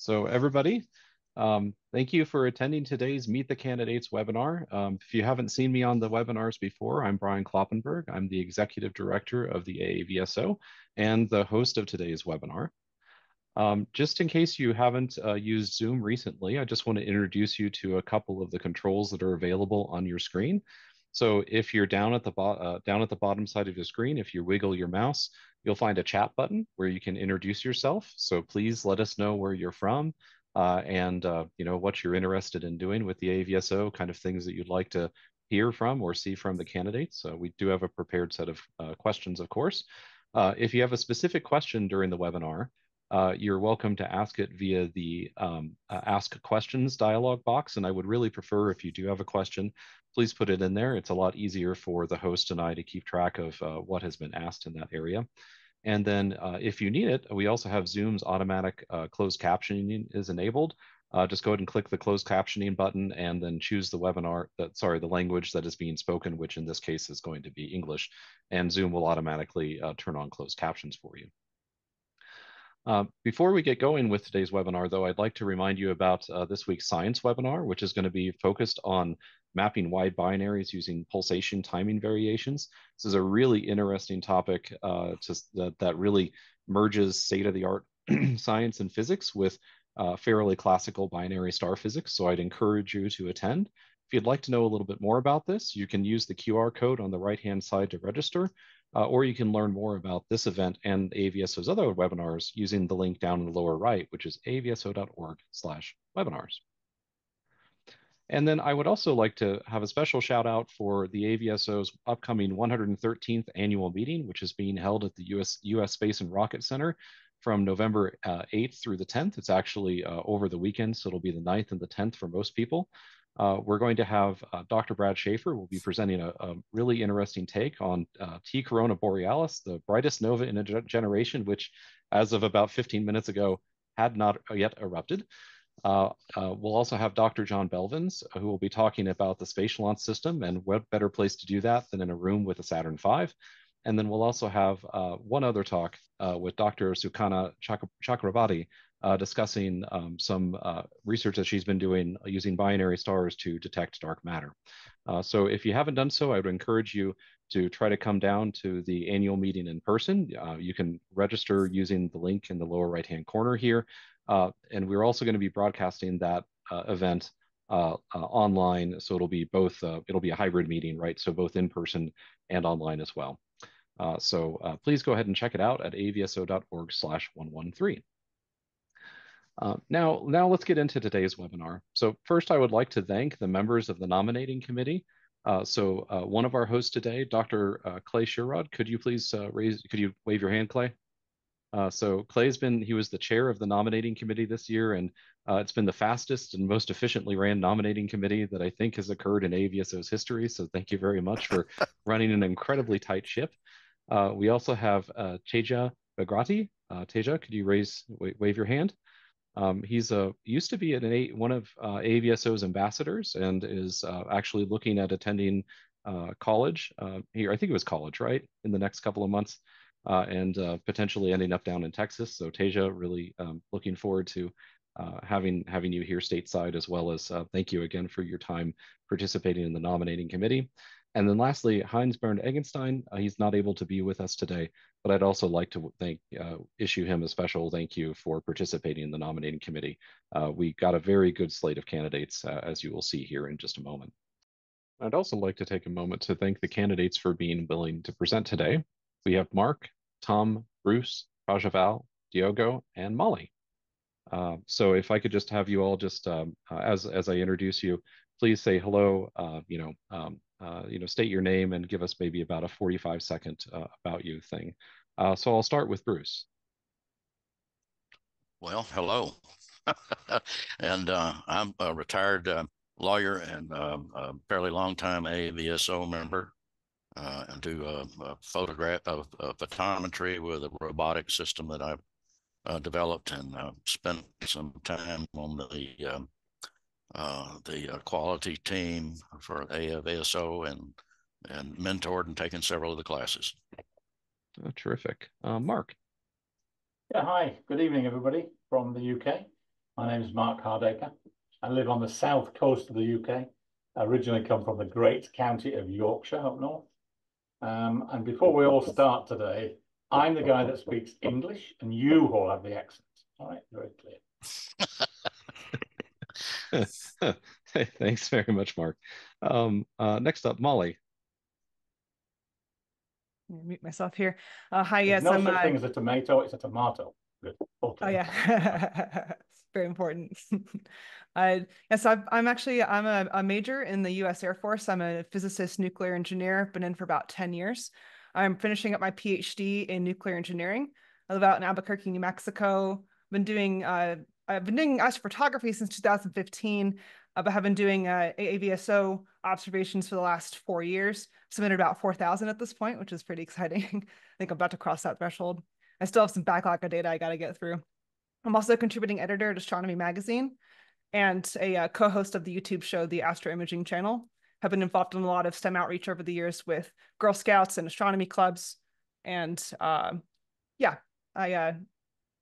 So everybody, thank you for attending today's Meet the Candidates webinar. If you haven't seen me on the webinars before, I'm Brian Kloppenborg. I'm the Executive Director of the AAVSO and the host of today's webinar. Just in case you haven't used Zoom recently, I just want to introduce you to a couple of the controls that are available on your screen. So if you're down at the bottom side of your screen, if you wiggle your mouse, you'll find a chat button where you can introduce yourself. So please let us know where you're from and what you're interested in doing with the AVSO, kind of things that you'd like to hear from or see from the candidates. We do have a prepared set of questions, of course. If you have a specific question during the webinar, you're welcome to ask it via the Ask Questions dialog box. And I would really prefer, if you do have a question, please put it in there. It's a lot easier for the host and I to keep track of what has been asked in that area. And then if you need it, we also have Zoom's automatic closed captioning is enabled. Just go ahead and click the closed captioning button and then choose the the language that is being spoken, which in this case is going to be English. And Zoom will automatically turn on closed captions for you. Before we get going with today's webinar, though, I'd like to remind you about this week's science webinar, which is going to be focused on mapping wide binaries using pulsation timing variations. This is a really interesting topic that really merges state-of-the-art science and physics with fairly classical binary star physics. So I'd encourage you to attend. If you'd like to know a little bit more about this, you can use the QR code on the right-hand side to register. Or you can learn more about this event and AVSO's other webinars using the link down in the lower right, which is avso.org/webinars. And then I would also like to have a special shout out for the AVSO's upcoming 113th annual meeting, which is being held at the US Space and Rocket Center from November 8th through the 10th. It's actually over the weekend, so it'll be the 9th and the 10th for most people. We're going to have Dr. Brad Schaefer will be presenting a really interesting take on T Corona Borealis, the brightest nova in a generation, which as of about 15 minutes ago had not yet erupted. We'll also have Dr. John Belvins, who will be talking about the Space Launch System, and what better place to do that than in a room with a Saturn V. And then we'll also have one other talk with Dr. Sukana Chakrabarti, discussing some research that she's been doing using binary stars to detect dark matter. So if you haven't done so, I would encourage you to try to come down to the annual meeting in person. You can register using the link in the lower right-hand corner here. And we're also going to be broadcasting that event online. So it'll be both, it'll be a hybrid meeting, right? So both in person and online as well. Please go ahead and check it out at avso.org/113. Now let's get into today's webinar. So first, I would like to thank the members of the nominating committee. One of our hosts today, Dr. Clay Sherrod, could you please could you wave your hand, Clay? So he was the chair of the nominating committee this year, and it's been the fastest and most efficiently ran nominating committee that I think has occurred in AVSO's history. So thank you very much for running an incredibly tight ship. We also have Teja Begari. Teja, could you wave your hand? He's used to be one of AVSO's ambassadors and is actually looking at attending college here. I think it was college, right? In the next couple of months, and potentially ending up down in Texas. So Teja, really looking forward to having you here stateside, as well as thank you again for your time participating in the nominating committee. And then lastly, Heinz Bernd Eggenstein. He's not able to be with us today, but I'd also like to issue him a special thank you for participating in the nominating committee. We got a very good slate of candidates, as you will see here in just a moment. I'd also like to take a moment to thank the candidates for being willing to present today. We have Mark, Tom, Bruce, Prajval, Diogo, and Molly. So if I could just have you all just, as I introduce you, please say hello, state your name and give us maybe about a 45-second about you thing. So I'll start with Bruce. Well, hello. And I'm a retired lawyer and a fairly long time AAVSO member. And do photometry with a robotic system that I've developed, and spent some time on the quality team for AAVSO and mentored and taken several of the classes. Oh, terrific. Mark. Yeah, hi. Good evening, everybody from the UK. My name is Mark Hardaker. I live on the south coast of the UK. I originally come from the great county of Yorkshire up north. And before we all start today, I'm the guy that speaks English and you all have the accents. All right, very clear. Thanks very much, Mark. Next up, Molly. Mute myself here. Hi, There's yes, no such thing as a tomato, it's a tomato. Good. Oh yeah, it's very important. Yes, I'm a major in the U.S. Air Force. I'm a physicist, nuclear engineer. Been in for about 10 years. I'm finishing up my PhD in nuclear engineering. I live out in Albuquerque, New Mexico. I've been doing astrophotography since 2015. But have been doing AAVSO observations for the last 4 years. Submitted about 4,000 at this point, which is pretty exciting. I think I'm about to cross that threshold. I still have some backlog of data I got to get through. I'm also a contributing editor at Astronomy Magazine and a co-host of the YouTube show, the Astro Imaging Channel. Have been involved in a lot of STEM outreach over the years with Girl Scouts and astronomy clubs. And yeah, I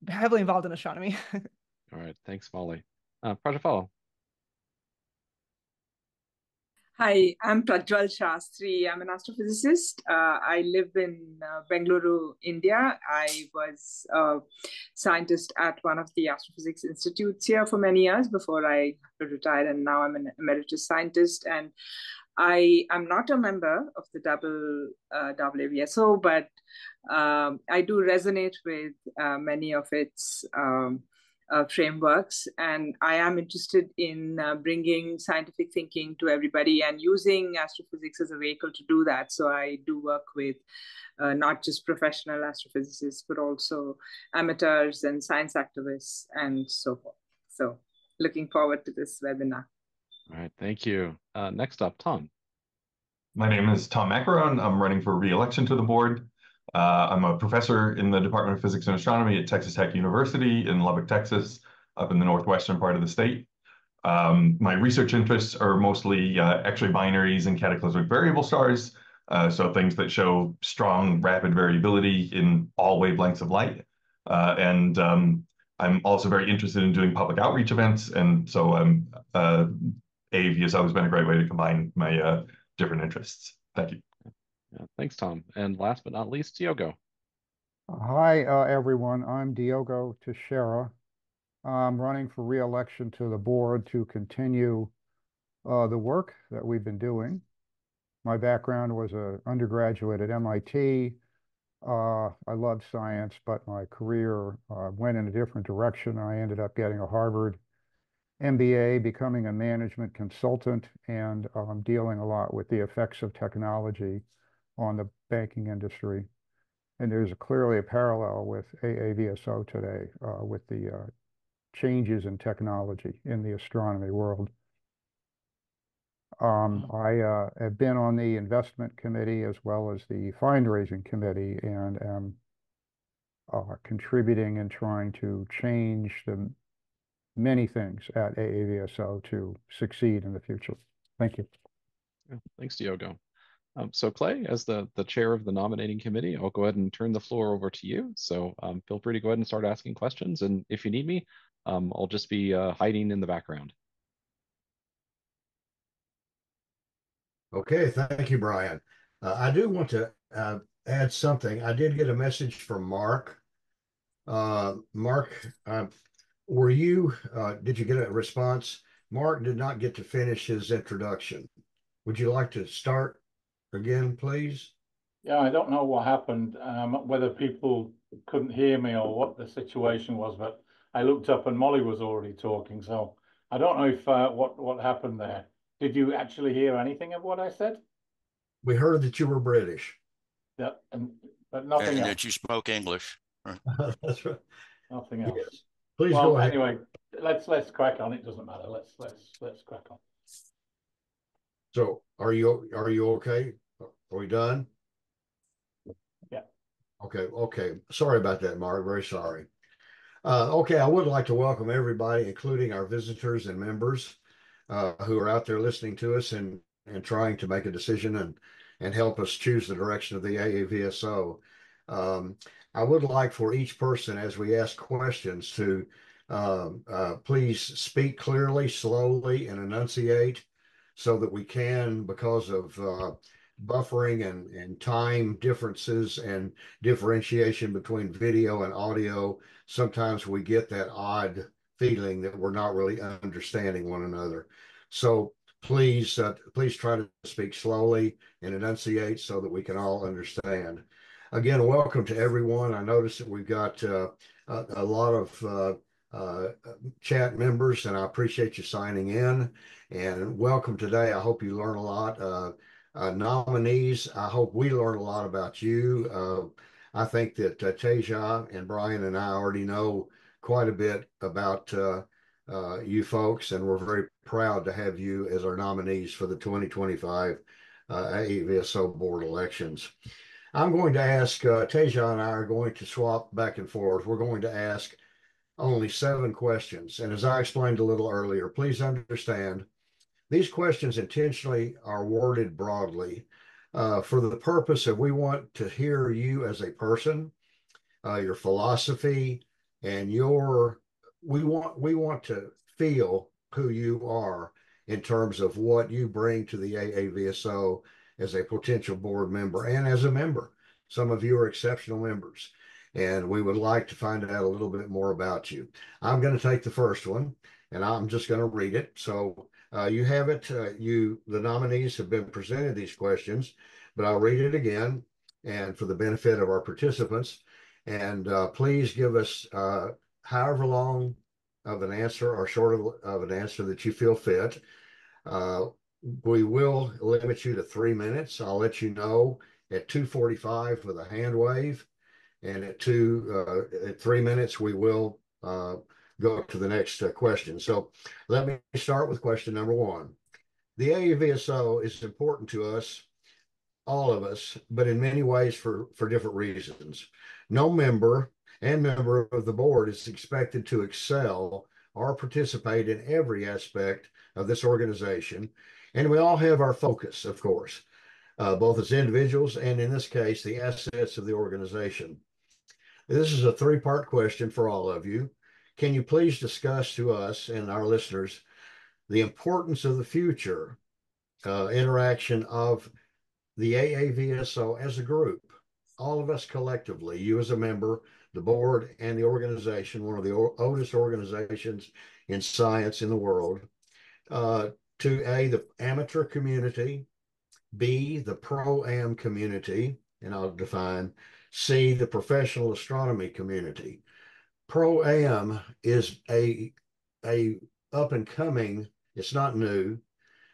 heavily involved in astronomy. All right, thanks, Molly. Prajval. Hi, I'm Prajval Shastri. I'm an astrophysicist. I live in Bengaluru, India. I was a scientist at one of the astrophysics institutes here for many years before I retired, and now I'm an emeritus scientist. And I am not a member of the AAVSO, but I do resonate with many of its frameworks, and I am interested in bringing scientific thinking to everybody and using astrophysics as a vehicle to do that. So I do work with not just professional astrophysicists, but also amateurs and science activists and so forth. So looking forward to this webinar. All right, thank you. Next up, Tom. My name is Tom Maccarone. I'm running for re-election to the board. I'm a professor in the Department of Physics and Astronomy at Texas Tech University in Lubbock, Texas, up in the northwestern part of the state. My research interests are mostly X-ray binaries and cataclysmic variable stars, so things that show strong, rapid variability in all wavelengths of light. And I'm also very interested in doing public outreach events, and so AAV has always been a great way to combine my different interests. Thank you. Yeah, thanks, Tom. And last but not least, Diogo. Hi, everyone. I'm Diogo Teixeira. I'm running for re-election to the board to continue the work that we've been doing. My background was an undergraduate at MIT. I loved science, but my career went in a different direction. I ended up getting a Harvard MBA, becoming a management consultant, and dealing a lot with the effects of technology on the banking industry. And there's clearly a parallel with AAVSO today with the changes in technology in the astronomy world. I have been on the investment committee as well as the fundraising committee, and am contributing and trying to change the many things at AAVSO to succeed in the future. Thank you. Yeah, thanks, Diogo. So Clay, as the chair of the nominating committee, I'll go ahead and turn the floor over to you. So feel free to go ahead and start asking questions. And if you need me, I'll just be hiding in the background. Okay, thank you, Brian. I do want to add something. I did get a message from Mark. Mark, did you get a response? Mark did not get to finish his introduction. Would you like to start again, please? Yeah, I don't know what happened, whether people couldn't hear me or what the situation was, but I looked up and Molly was already talking, so I don't know if what happened there. Did you actually hear anything of what I said? We heard that you were British. Yeah, but nothing else. That you spoke English. Right? That's right. Nothing else. Yes. Please go ahead. Anyway, let's crack on. It doesn't matter. Let's crack on. So, are you okay? Are we done? Yeah. Okay. Sorry about that, Mark. Very sorry. Okay, I would like to welcome everybody, including our visitors and members who are out there listening to us and trying to make a decision and help us choose the direction of the AAVSO. I would like for each person, as we ask questions, to Please speak clearly, slowly, and enunciate so that we can, because of buffering and time differences and differentiation between video and audio, sometimes we get that odd feeling that we're not really understanding one another. So please try to speak slowly and enunciate so that we can all understand. Again, welcome to everyone. I noticed that we've got a lot of chat members, and I appreciate you signing in. And welcome today. I hope you learn a lot. Nominees, I hope we learn a lot about you. I think that Teja and Brian and I already know quite a bit about you folks, and we're very proud to have you as our nominees for the 2025 AAVSO board elections. I'm going to ask, Teja and I are going to swap back and forth. We're going to ask only 7 questions. And as I explained a little earlier, please understand these questions intentionally are worded broadly for the purpose of we want to hear you as a person, your philosophy, and we want to feel who you are in terms of what you bring to the AAVSO as a potential board member and as a member. Some of you are exceptional members, and we would like to find out a little bit more about you. I'm going to take the first one, and I'm just going to read it. So you have it. The nominees have been presented these questions, but I'll read it again, and for the benefit of our participants. And please give us however long of an answer or short of an answer that you feel fit. We will limit you to 3 minutes. I'll let you know at 2:45 with a hand wave. And at 3 minutes, we will go to the next question. So let me start with question number 1. The AAVSO is important to us, all of us, but in many ways for different reasons. No member of the board is expected to excel or participate in every aspect of this organization. And we all have our focus, of course, both as individuals and in this case, the assets of the organization. This is a 3-part question for all of you. Can you please discuss to us and our listeners the importance of the future interaction of the AAVSO as a group, all of us collectively, you as a member, the board, and the organization, one of the oldest organizations in science in the world, to A, the amateur community, B, the pro-am community, and I'll define, C, the professional astronomy community. Pro-am is a up and coming, it's not new,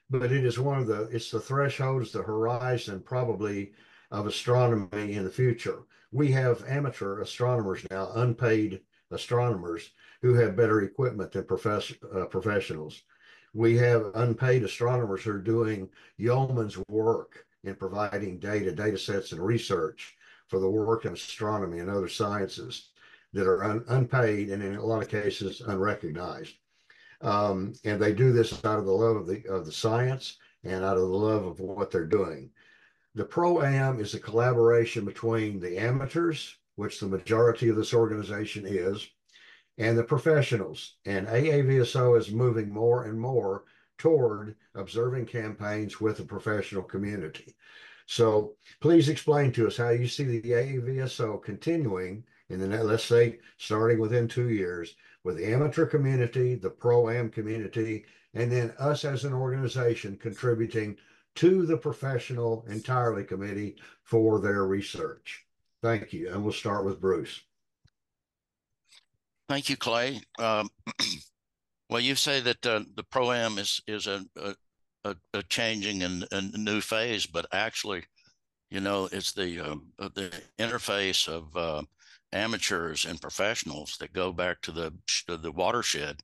but it is it's the thresholds, the horizon probably of astronomy in the future. We have amateur astronomers now, unpaid astronomers who have better equipment than professionals. We have unpaid astronomers who are doing yeoman's work in providing data sets and research for the work in astronomy and other sciences that are unpaid and in a lot of cases unrecognized. And they do this out of the love of the science and out of the love of what they're doing. The pro-am is a collaboration between the amateurs, which the majority of this organization is, and the professionals. And AAVSO is moving more and more toward observing campaigns with the professional community. So please explain to us how you see the AAVSO continuing in the, let's say, starting within 2 years, with the amateur community, the pro-am community, and then us as an organization contributing to the professional entirely committee for their research. Thank you. And we'll start with Bruce. Thank you, Clay. Well, you say that the pro-am is a changing and a new phase, but actually, you know, it's the interface of amateurs and professionals that go back to the watershed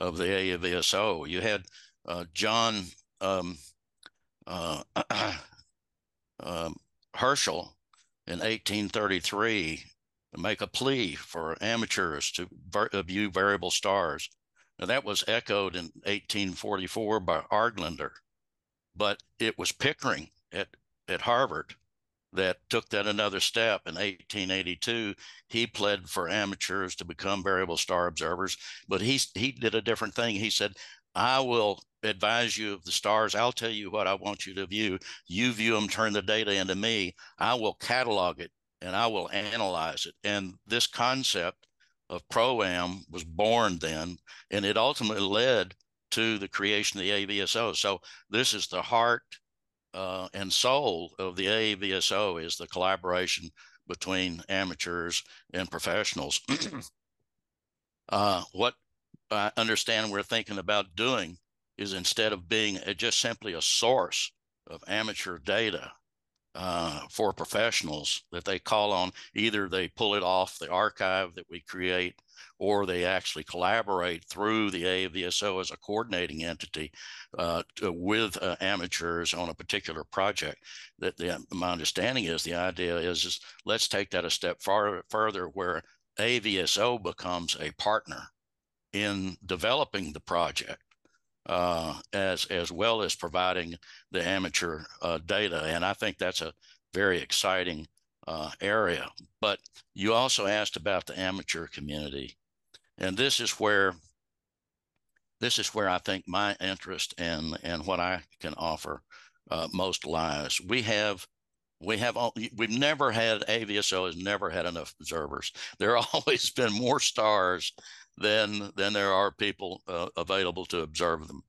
of the AAVSO. You had John Herschel in 1833 make a plea for amateurs to view variable stars. Now that was echoed in 1844 by Arglander, but it was Pickering at Harvard that took that another step. In 1882, he pled for amateurs to become variable star observers, but he did a different thing. He said, I will advise you of the stars. I'll tell you what I want you to view. You view them, turn the data into me. I will catalog it and I will analyze it. And this concept of PROAM was born then, and it ultimately led to the creation of the AAVSO. So this is the heart and soul of the AAVSO, is the collaboration between amateurs and professionals. What I understand we're thinking about doing is, instead of being just simply a source of amateur data for professionals that they call on, either they pull it off the archive that we create, or they actually collaborate through the AAVSO as a coordinating entity with amateurs on a particular project. My understanding is the idea is let's take that a step further, where AAVSO becomes a partner in developing the project, as well as providing the amateur data. And I think that's a very exciting area. But you also asked about the amateur community. And this is where I think my interest and what I can offer most lies. We've never had, AAVSO has never had enough observers. There have always been more stars than there are people available to observe them.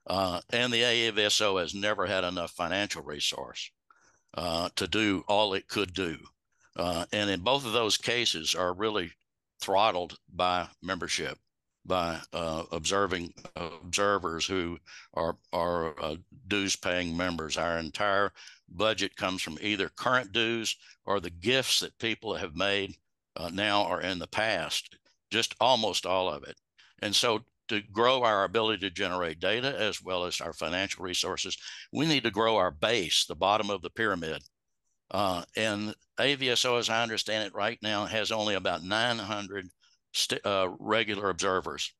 And the AAVSO has never had enough financial resource to do all it could do. And in both of those cases are really throttled by membership, by observers who are dues-paying members. Our entire budget comes from either current dues or the gifts that people have made now or in the past, just almost all of it. And so to grow our ability to generate data as well as our financial resources, we need to grow our base, the bottom of the pyramid. And AAVSO, as I understand it right now, has only about 900 regular observers.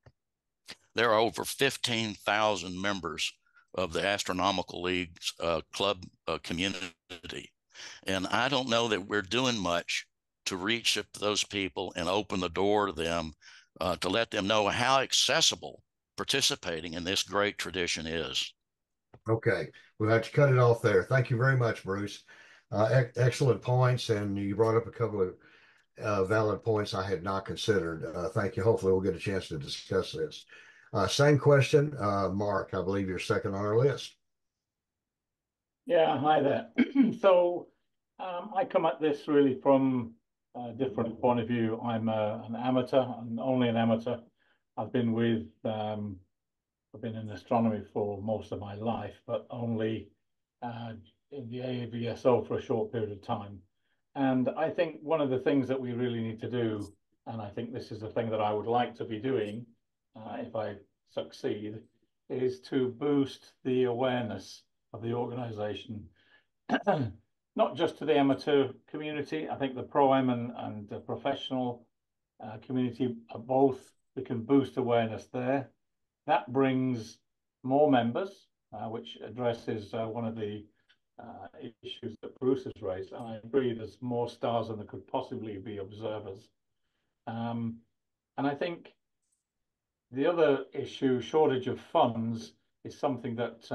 There are over 15,000 members of the Astronomical League's club community. And I don't know that we're doing much to reach those people and open the door to them, to let them know how accessible participating in this great tradition is. Okay, we'll have to cut it off there. Thank you very much, Bruce. Excellent points, and you brought up a couple of valid points I had not considered. Thank you. Hopefully we'll get a chance to discuss this. Same question, Mark, I believe you're second on our list. Yeah, hi there. So I come at this really from a different point of view. I'm an amateur, and only an amateur. I've been in astronomy for most of my life, but only in the AAVSO for a short period of time. And I think one of the things that we really need to do, and I think this is the thing that I would like to be doing if I succeed, is to boost the awareness of the organization, not just to the amateur community. I think the pro-am and the professional community are both, we can boost awareness there. That brings more members, which addresses one of the issues that Bruce has raised. And I agree, there's more stars than there could possibly be observers. And I think the other issue, shortage of funds, is something that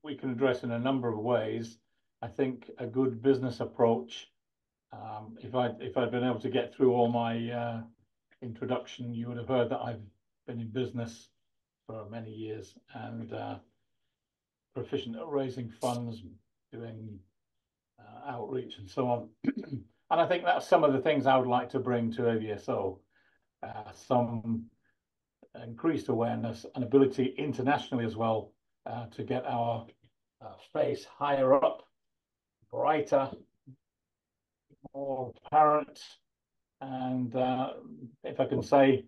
we can address in a number of ways. I think a good business approach, if I'd been able to get through all my introduction, you would have heard that I've been in business for many years and proficient at raising funds, doing outreach and so on. And I think that's some of the things I would like to bring to AAVSO, some increased awareness and ability internationally as well, to get our face higher up, brighter, more apparent, and if I can say,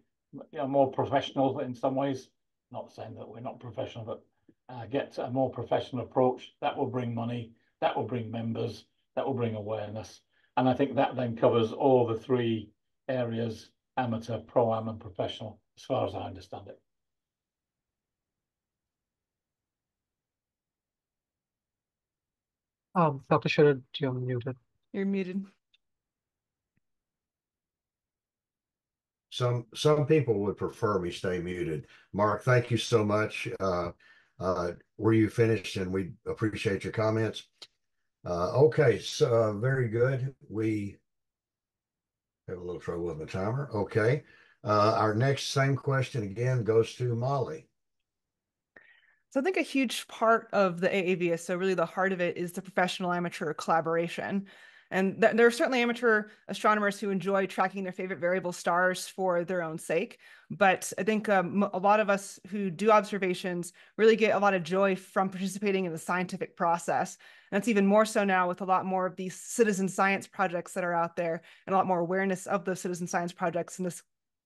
more professional in some ways. Not saying that we're not professional, but get a more professional approach. That will bring money, that will bring members, that will bring awareness. And I think that then covers all the three areas: amateur, pro-am, and professional, as far as I understand it. Dr. Sherrod, you're muted. You're muted. Some people would prefer me stay muted. Mark, thank you so much. Were you finished? And we appreciate your comments. Okay, so very good. We have a little trouble with the timer. Okay. Our next same question again goes to Molly. So I think a huge part of the AAVSO, really the heart of it, is the professional-amateur collaboration. And there are certainly amateur astronomers who enjoy tracking their favorite variable stars for their own sake. But I think a lot of us who do observations really get a lot of joy from participating in the scientific process. And that's even more so now with a lot more of these citizen science projects that are out there and a lot more awareness of those citizen science projects. And this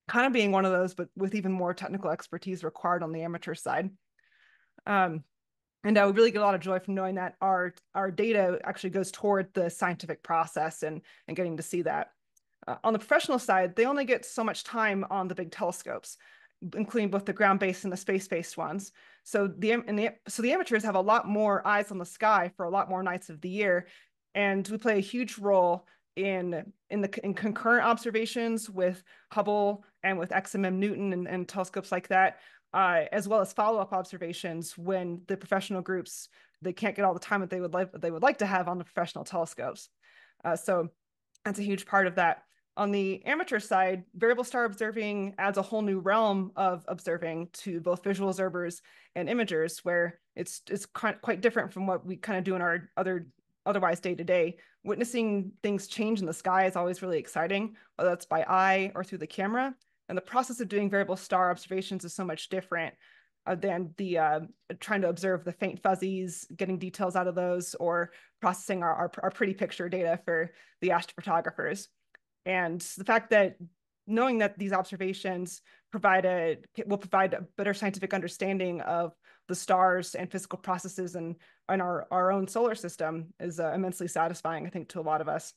kind of being one of those, but with even more technical expertise required on the amateur side. And we really get a lot of joy from knowing that our data actually goes toward the scientific process and getting to see that. On the professional side, they only get so much time on the big telescopes, including both the ground-based and the space-based ones. So the amateurs have a lot more eyes on the sky for a lot more nights of the year, and we play a huge role in concurrent observations with Hubble and with XMM Newton and telescopes like that. As well as follow-up observations when the professional groups, they can't get all the time that they would like to have on the professional telescopes. So that's a huge part of that. On the amateur side, variable star observing adds a whole new realm of observing to both visual observers and imagers, where it's quite different from what we kind of do in our otherwise day-to-day. Witnessing things change in the sky is always really exciting, whether that's by eye or through the camera. And the process of doing variable star observations is so much different than the trying to observe the faint fuzzies, getting details out of those, or processing our pretty picture data for the astrophotographers. And the fact that knowing that these observations will provide a better scientific understanding of the stars and physical processes and our own solar system is immensely satisfying, I think, to a lot of us.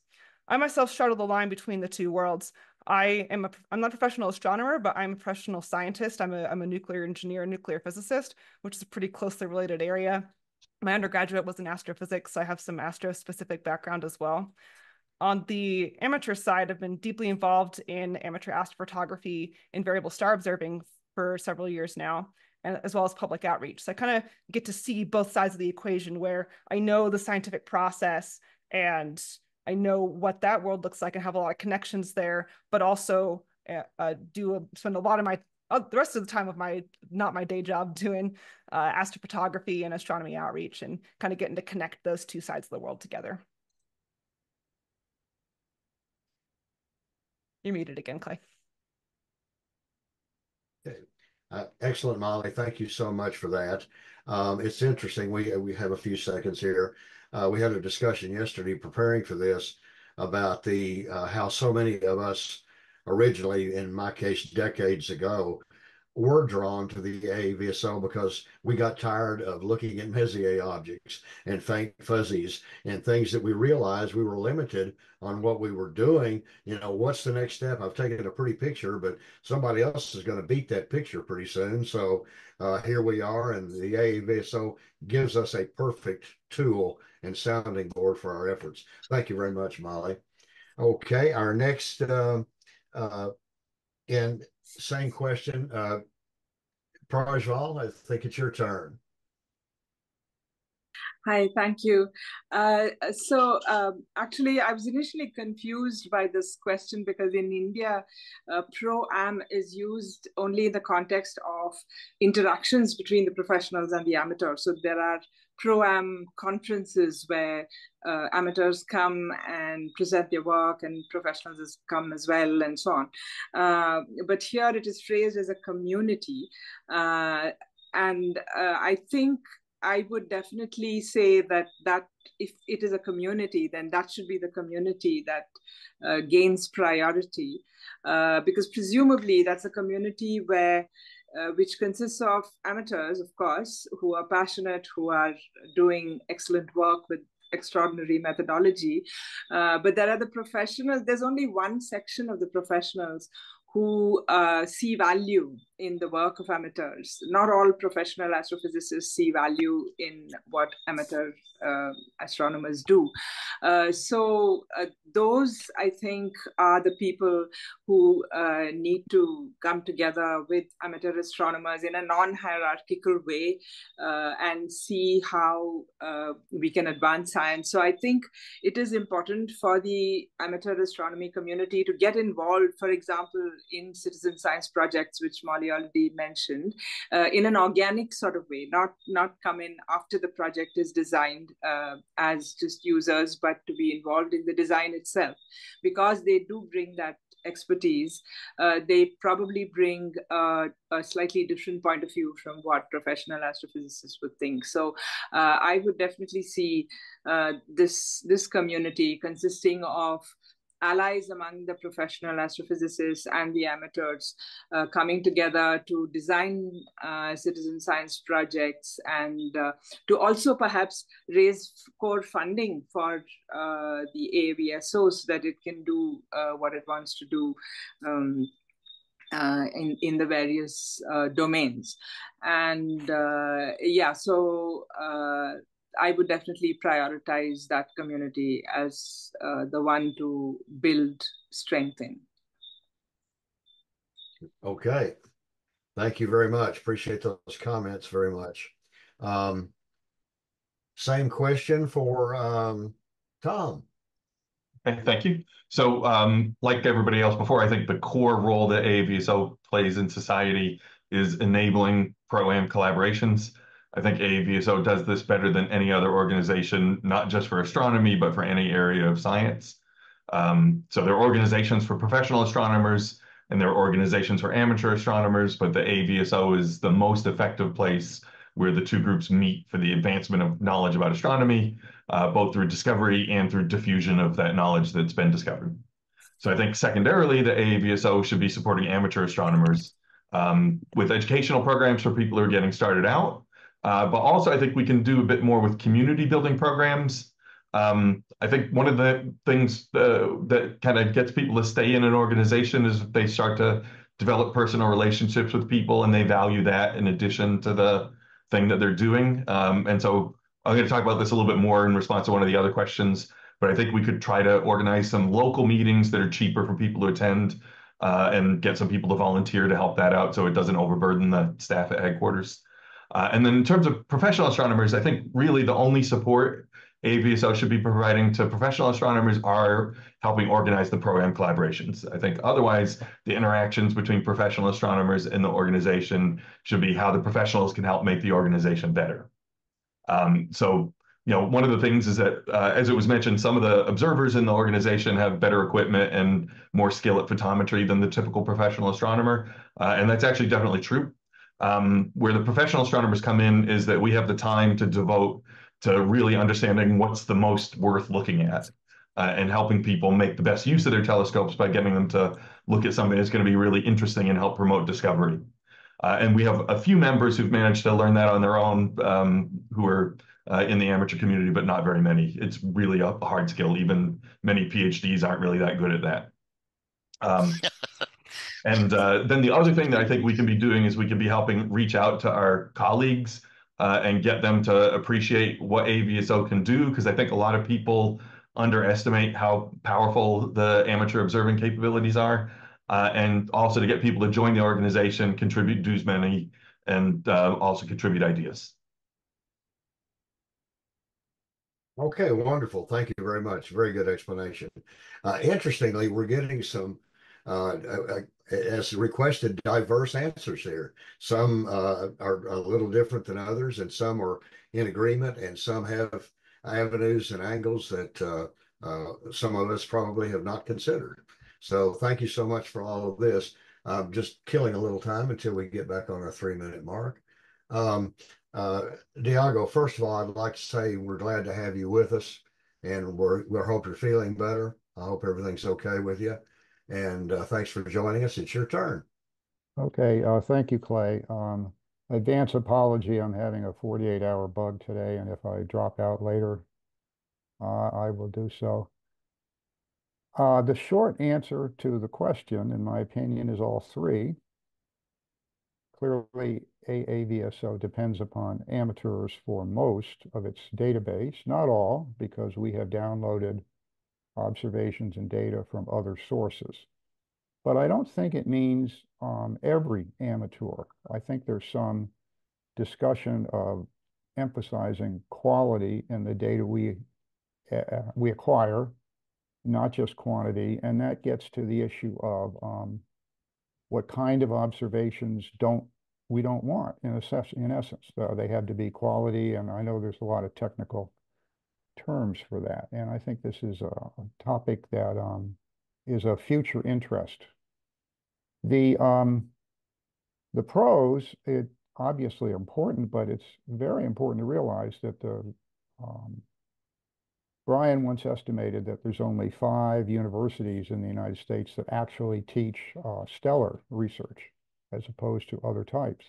I myself straddle the line between the two worlds. I'm not a professional astronomer, but I'm a professional scientist. I'm a nuclear engineer, a nuclear physicist, which is a pretty closely related area. My undergraduate was in astrophysics, so I have some astro-specific background as well. On the amateur side, I've been deeply involved in amateur astrophotography and variable star observing for several years now, and as well as public outreach. So I kind of get to see both sides of the equation, where I know the scientific process and I know what that world looks like and have a lot of connections there, but also spend a lot of the rest of the time of not my day job doing astrophotography and astronomy outreach and kind of getting to connect those two sides of the world together. You're muted again, Clay. Okay. Excellent, Molly. Thank you so much for that. It's interesting. We have a few seconds here. We had a discussion yesterday preparing for this about how so many of us originally, in my case, decades ago, were drawn to the AAVSO because we got tired of looking at Messier objects and faint fuzzies and things that we realized we were limited on what we were doing. You know, what's the next step? I've taken a pretty picture, but somebody else is going to beat that picture pretty soon. So here we are, and the AAVSO gives us a perfect tool and sounding board for our efforts. Thank you very much, Molly. Okay, our next same question. Prajval, I think it's your turn. Hi, thank you. Actually, I was initially confused by this question because in India, pro-am is used only in the context of interactions between the professionals and the amateurs. So there are pro-am conferences where amateurs come and present their work and professionals come as well and so on. But here it is phrased as a community. I think I would definitely say that if it is a community, then that should be the community that gains priority, because presumably that's a community which consists of amateurs, of course, who are passionate, who are doing excellent work with extraordinary methodology. But there are the professionals. There's only one section of the professionals who see value in the work of amateurs. Not all professional astrophysicists see value in what amateur astronomers do. So those, I think, are the people who need to come together with amateur astronomers in a non-hierarchical way and see how we can advance science. So I think it is important for the amateur astronomy community to get involved, for example, in citizen science projects, which Molly already mentioned, in an organic sort of way, not come in after the project is designed as just users, but to be involved in the design itself. Because they do bring that expertise, they probably bring a slightly different point of view from what professional astrophysicists would think. So I would definitely see this community consisting of allies among the professional astrophysicists and the amateurs coming together to design citizen science projects and to also perhaps raise core funding for the AAVSO so that it can do what it wants to do in the various domains. And yeah, so I would definitely prioritize that community as the one to build strength in. Okay. Thank you very much. Appreciate those comments very much. Same question for Tom. Okay, thank you. So like everybody else before, I think the core role that AAVSO plays in society is enabling pro-am collaborations. I think AAVSO does this better than any other organization, not just for astronomy, but for any area of science. So there are organizations for professional astronomers and there are organizations for amateur astronomers, but the AAVSO is the most effective place where the two groups meet for the advancement of knowledge about astronomy, both through discovery and through diffusion of that knowledge that's been discovered. So I think secondarily, the AAVSO should be supporting amateur astronomers with educational programs for people who are getting started out. But also, I think we can do a bit more with community building programs. I think one of the things that kind of gets people to stay in an organization is they start to develop personal relationships with people and they value that in addition to the thing that they're doing. And so I'm going to talk about this a little bit more in response to one of the other questions, but I think we could try to organize some local meetings that are cheaper for people to attend and get some people to volunteer to help that out so it doesn't overburden the staff at headquarters. And then in terms of professional astronomers, I think really the only support AAVSO should be providing to professional astronomers are helping organize the program collaborations. I think otherwise, the interactions between professional astronomers and the organization should be how the professionals can help make the organization better. So, you know, one of the things is that, as it was mentioned, some of the observers in the organization have better equipment and more skill at photometry than the typical professional astronomer. And that's actually definitely true. Where the professional astronomers come in is that we have the time to devote to really understanding what's the most worth looking at and helping people make the best use of their telescopes by getting them to look at something that's going to be really interesting and help promote discovery. And we have a few members who've managed to learn that on their own who are in the amateur community, but not very many. It's really a hard skill. Even many PhDs aren't really that good at that. And then the other thing that I think we can be doing is we can be helping reach out to our colleagues and get them to appreciate what AAVSO can do, because I think a lot of people underestimate how powerful the amateur observing capabilities are, and also to get people to join the organization, contribute dues money, and also contribute ideas. Okay, wonderful. Thank you very much. Very good explanation. Interestingly, we're getting some as requested, diverse answers here. Some are a little different than others, and some are in agreement, and some have avenues and angles that some of us probably have not considered. So thank you so much for all of this. Just killing a little time until we get back on our 3-minute mark. Diogo, first of all, I'd like to say we're glad to have you with us, and we hope you're feeling better. I hope everything's okay with you. And thanks for joining us. It's your turn. Okay, thank you, Clay. Advance apology, I'm having a 48-hour bug today, and if I drop out later, I will do so. The short answer to the question, in my opinion, is all three. Clearly, AAVSO depends upon amateurs for most of its database, not all, because we have downloaded observations and data from other sources. But I don't think it means every amateur. I think there's some discussion of emphasizing quality in the data we acquire, not just quantity, and that gets to the issue of what kind of observations we don't want in essence. They have to be quality, and I know there's a lot of technical terms for that, and I think this is a topic that is of future interest. The pros, it obviously important, but it's very important to realize that Brian once estimated that there's only 5 universities in the United States that actually teach stellar research as opposed to other types.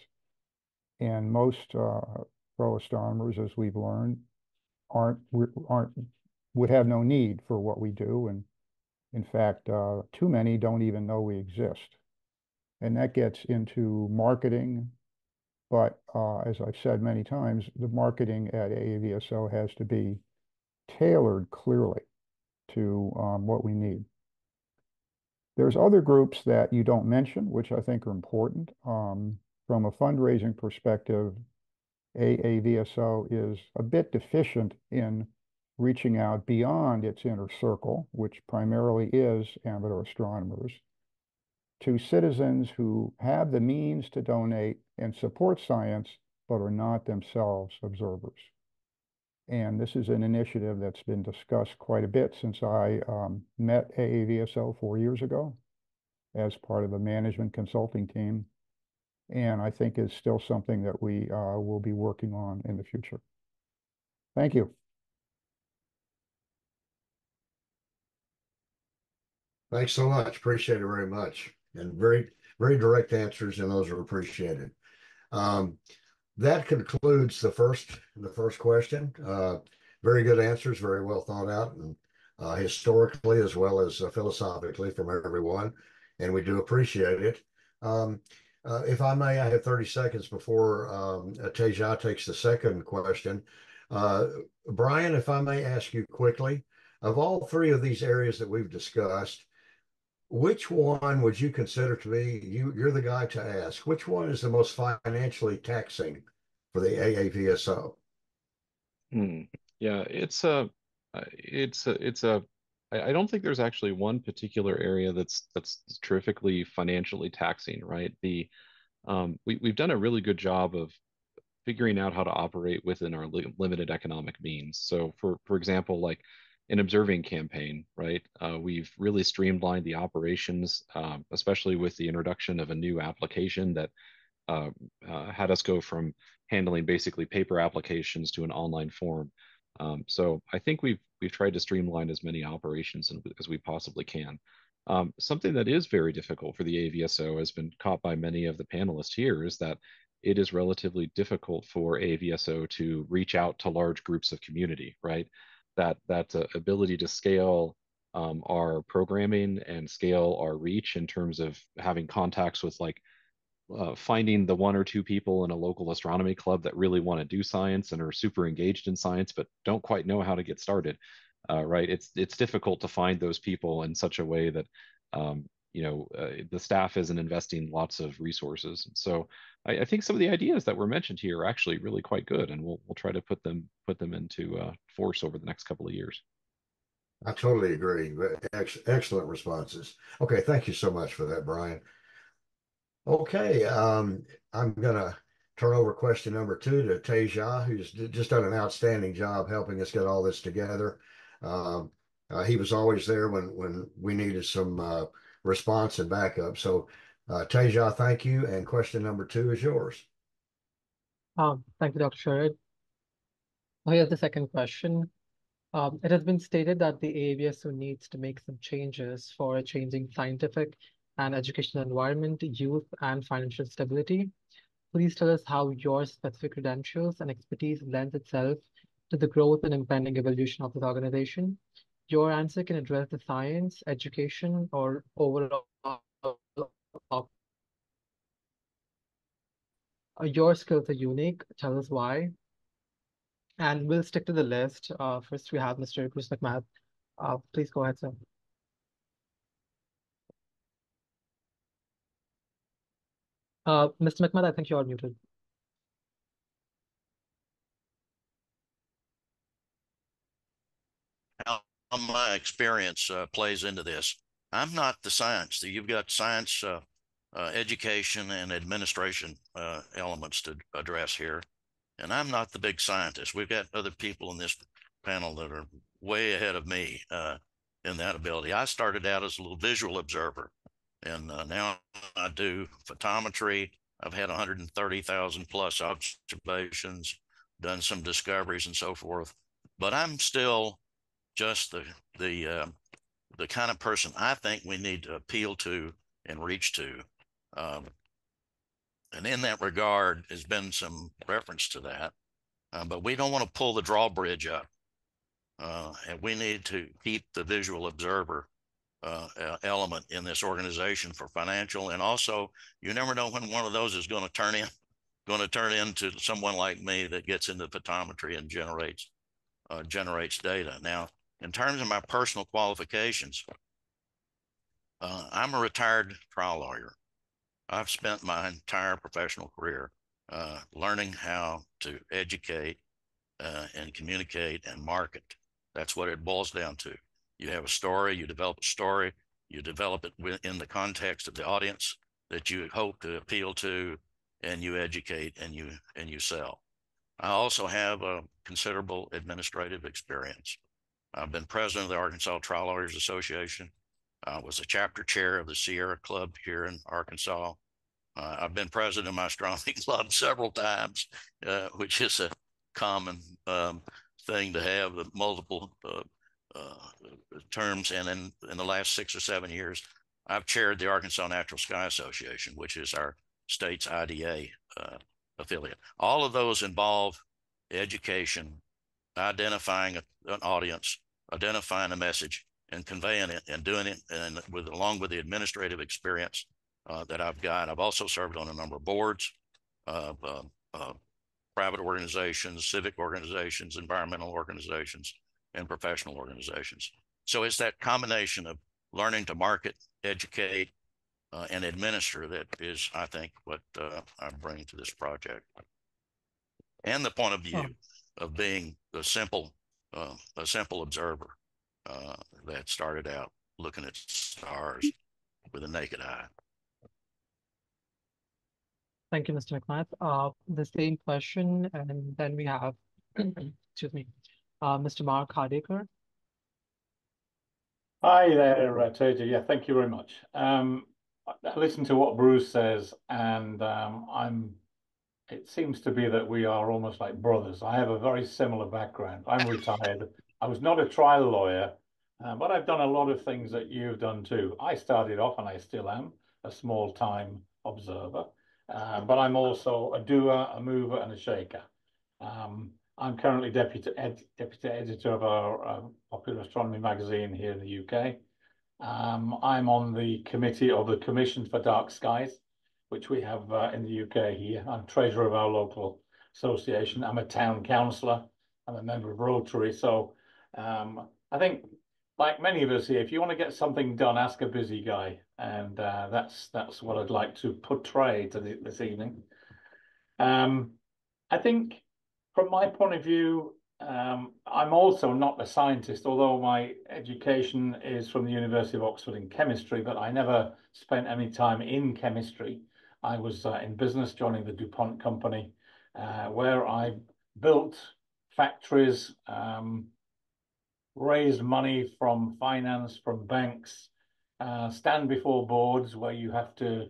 And most pro astronomers, as we've learned, would have no need for what we do. And in fact, too many don't even know we exist. And that gets into marketing. But as I've said many times, the marketing at AAVSO has to be tailored clearly to what we need. There's other groups that you don't mention, which I think are important. From a fundraising perspective, AAVSO is a bit deficient in reaching out beyond its inner circle, which primarily is amateur astronomers, to citizens who have the means to donate and support science, but are not themselves observers. And this is an initiative that's been discussed quite a bit since I met AAVSO 4 years ago as part of the management consulting team. And I think is still something that we will be working on in the future. Thank you. Thanks so much. Appreciate it very much. And very, very direct answers, and those are appreciated. That concludes the first question. Very good answers, very well thought out, and historically as well as philosophically from everyone, and we do appreciate it. If I may, I have 30 seconds before Teja takes the second question. Brian, if I may ask you quickly, of all 3 of these areas that we've discussed, which one would you consider to be, you're the guy to ask, which one is the most financially taxing for the AAVSO? Yeah, I don't think there's actually one particular area that's terrifically financially taxing, right? We've done a really good job of figuring out how to operate within our limited economic means. So for example, like an observing campaign, right? We've really streamlined the operations, especially with the introduction of a new application that had us go from handling basically paper applications to an online form. So I think we've tried to streamline as many operations as we possibly can. Something that is very difficult for the AAVSO has been caught by many of the panelists here is that it is relatively difficult for AAVSO to reach out to large groups of community, right? That ability to scale our programming and scale our reach in terms of having contacts with like finding the 1 or 2 people in a local astronomy club that really want to do science and are super engaged in science but don't quite know how to get started, right? It's difficult to find those people in such a way that the staff isn't investing lots of resources. So I think some of the ideas that were mentioned here are actually really quite good, and we'll try to put them into force over the next couple of years. I totally agree. Excellent responses. Okay, thank you so much for that, Brian. Okay, I'm going to turn over question number 2 to Teja, who's just done an outstanding job helping us get all this together. He was always there when we needed some response and backup. So, Teja, thank you. And question number 2 is yours. Thank you, Dr. Sherrod. Here's the second question. It has been stated that the AAVSO needs to make some changes for a changing scientific and educational environment, youth, and financial stability. Please tell us how your specific credentials and expertise lends itself to the growth and impending evolution of this organization. Your answer can address the science, education, or overall Your skills are unique. Tell us why. And we'll stick to the list. First, we have Mr. Bruce McMath. Please go ahead, sir. Mr. McMath, I think you are muted. How my experience plays into this. I'm not the science. You've got science, education, and administration elements to address here. And I'm not the big scientist. We've got other people in this panel that are way ahead of me in that ability. I started out as a little visual observer, and now I do photometry. I've had 130,000 plus observations, done some discoveries and so forth, but I'm still just the kind of person I think we need to appeal to and reach to. And in that regard, there's been some reference to that, but we don't want to pull the drawbridge up. And we need to keep the visual observer element in this organization for financial. And also, you never know when one of those is going to turn into someone like me that gets into photometry and generates data. Now, in terms of my personal qualifications, I'm a retired trial lawyer. I've spent my entire professional career learning how to educate and communicate and market. That's what it boils down to. You have a story, you develop a story, you develop it within the context of the audience that you hope to appeal to, and you educate and you sell. I also have a considerable administrative experience. I've been president of the Arkansas Trial Lawyers Association. I was a chapter chair of the Sierra Club here in Arkansas. I've been president of my astronomy club several times, which is a common thing to have, the multiple terms. And in the last 6 or 7 years, I've chaired the Arkansas Natural Sky Association, which is our state's IDA affiliate. All of those involve education, identifying an audience, identifying a message, and conveying it and doing it, and along with the administrative experience that I've got. I've also served on a number of boards of private organizations, civic organizations, environmental organizations, and professional organizations. So it's that combination of learning to market, educate, and administer that is, I think, what I bring to this project. And the point of view of being a simple observer that started out looking at stars with a naked eye. Thank you, Mr. McMath. The same question, and then we have, excuse me, Mr. Mark Hardaker. Hi there, Teja. Yeah, thank you very much. I listened to what Bruce says, and it seems to be that we are almost like brothers. I have a very similar background. I'm retired. I was not a trial lawyer, but I've done a lot of things that you've done too. I started off, and I still am, a small-time observer, but I'm also a doer, a mover, and a shaker. I'm currently deputy editor of our popular astronomy magazine here in the UK. I'm on the committee of the Commission for Dark Skies, which we have in the UK here. I'm treasurer of our local association. I'm a town councillor. I'm a member of Rotary. So I think, like many of us here, if you want to get something done, ask a busy guy. And that's what I'd like to portray to this evening. I think from my point of view, I'm also not a scientist, although my education is from the University of Oxford in chemistry, but I never spent any time in chemistry. I was in business, joining the DuPont company, where I built factories, raised money from finance, from banks, stand before boards where you have to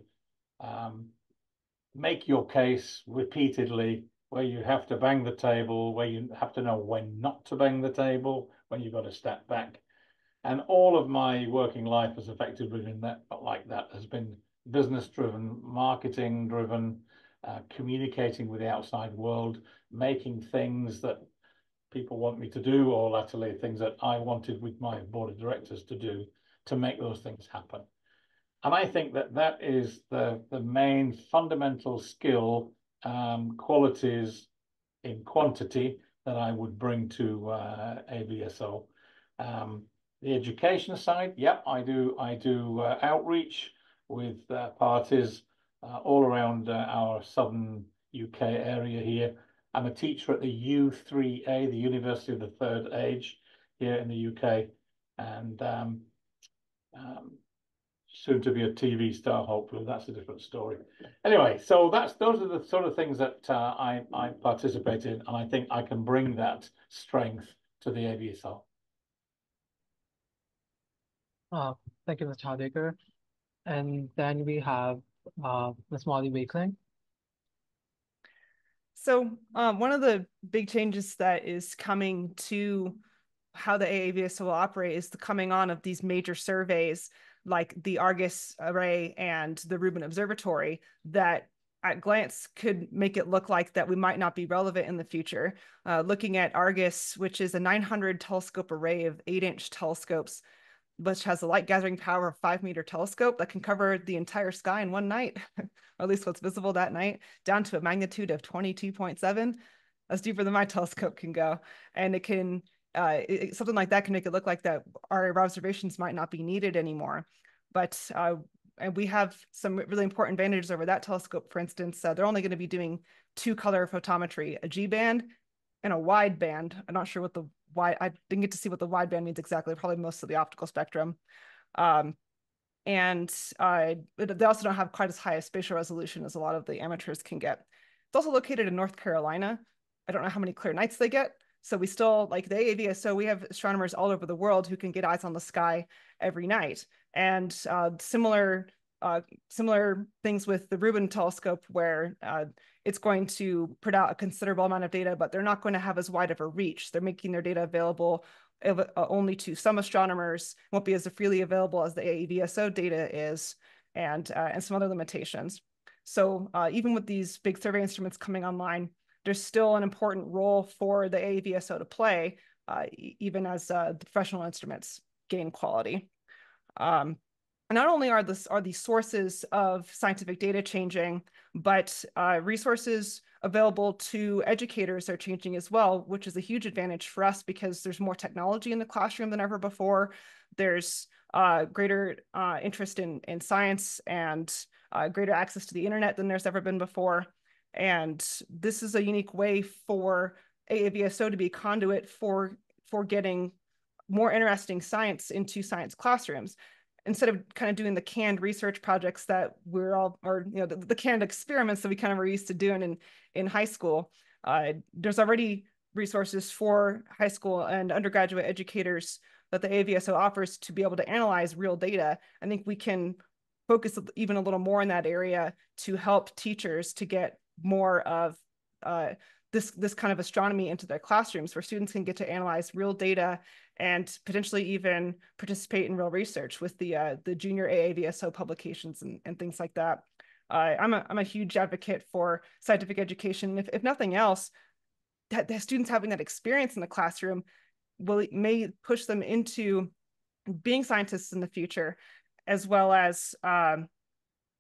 make your case repeatedly, where you have to bang the table, where you have to know when not to bang the table, when you've got to step back. And all of my working life has effectively been like that, has been business-driven, marketing-driven, communicating with the outside world, making things that people want me to do, or laterally things that I wanted with my board of directors to do to make those things happen. And I think that is the main fundamental skill qualities in quantity that I would bring to AAVSO. The education side, yep, I do outreach with parties all around our southern UK area here. I'm a teacher at the U3A, the University of the Third Age, here in the UK, and soon to be a TV star, hopefully. That's a different story. Anyway, so those are the sort of things that I participate in, and I think I can bring that strength to the AAVSO. Thank you, Mr. Hardaker. And then we have Ms. Molly Wakeling. So one of the big changes that is coming to how the AAVSO will operate is the coming on of these major surveys like the Argus Array and the Rubin Observatory that at glance could make it look like that we might not be relevant in the future. Looking at Argus, which is a 900 telescope array of 8-inch telescopes, which has a light gathering power of 5-meter telescope that can cover the entire sky in one night, or at least what's visible that night, down to a magnitude of 22.7. That's deeper than my telescope can go. And it can, something like that can make it look like that our observations might not be needed anymore. But and we have some really important advantages over that telescope. For instance, they're only going to be doing 2-color photometry, a G band and a wide band. I'm not sure what the wide, I didn't get to see what the wide band means exactly, probably most of the optical spectrum. And they also don't have quite as high a spatial resolution as a lot of the amateurs can get. It's also located in North Carolina. I don't know how many clear nights they get. So we still, like the AAVSO, we have astronomers all over the world who can get eyes on the sky every night. And similar things with the Rubin telescope, where it's going to put out a considerable amount of data, but they're not going to have as wide of a reach. They're making their data available only to some astronomers, won't be as freely available as the AAVSO data is, and some other limitations. So even with these big survey instruments coming online, there's still an important role for the AAVSO to play, even as the professional instruments gain quality. Not only are these sources of scientific data changing, but resources available to educators are changing as well, which is a huge advantage for us because there's more technology in the classroom than ever before. There's greater interest in science and greater access to the internet than there's ever been before. And this is a unique way for AAVSO to be a conduit for getting more interesting science into science classrooms. Instead of kind of doing the canned research projects that we're all, or the canned experiments that we kind of were used to doing in high school, there's already resources for high school and undergraduate educators that the AAVSO offers to be able to analyze real data. I think we can focus even a little more in that area to help teachers to get more of this kind of astronomy into their classrooms, where students can get to analyze real data and potentially even participate in real research with the junior AAVSO publications and things like that. I'm a huge advocate for scientific education. If nothing else, that the students having that experience in the classroom may push them into being scientists in the future, as well as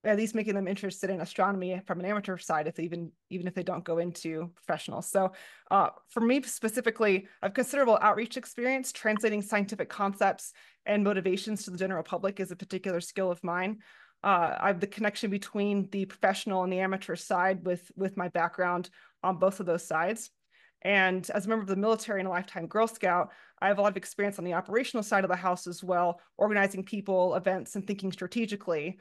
at least making them interested in astronomy from an amateur side, even if they don't go into professional. So for me specifically, I have considerable outreach experience. Translating scientific concepts and motivations to the general public is a particular skill of mine. I have the connection between the professional and the amateur side with my background on both of those sides. And as a member of the military and a lifetime Girl Scout, I have a lot of experience on the operational side of the house as well, organizing people, events, and thinking strategically,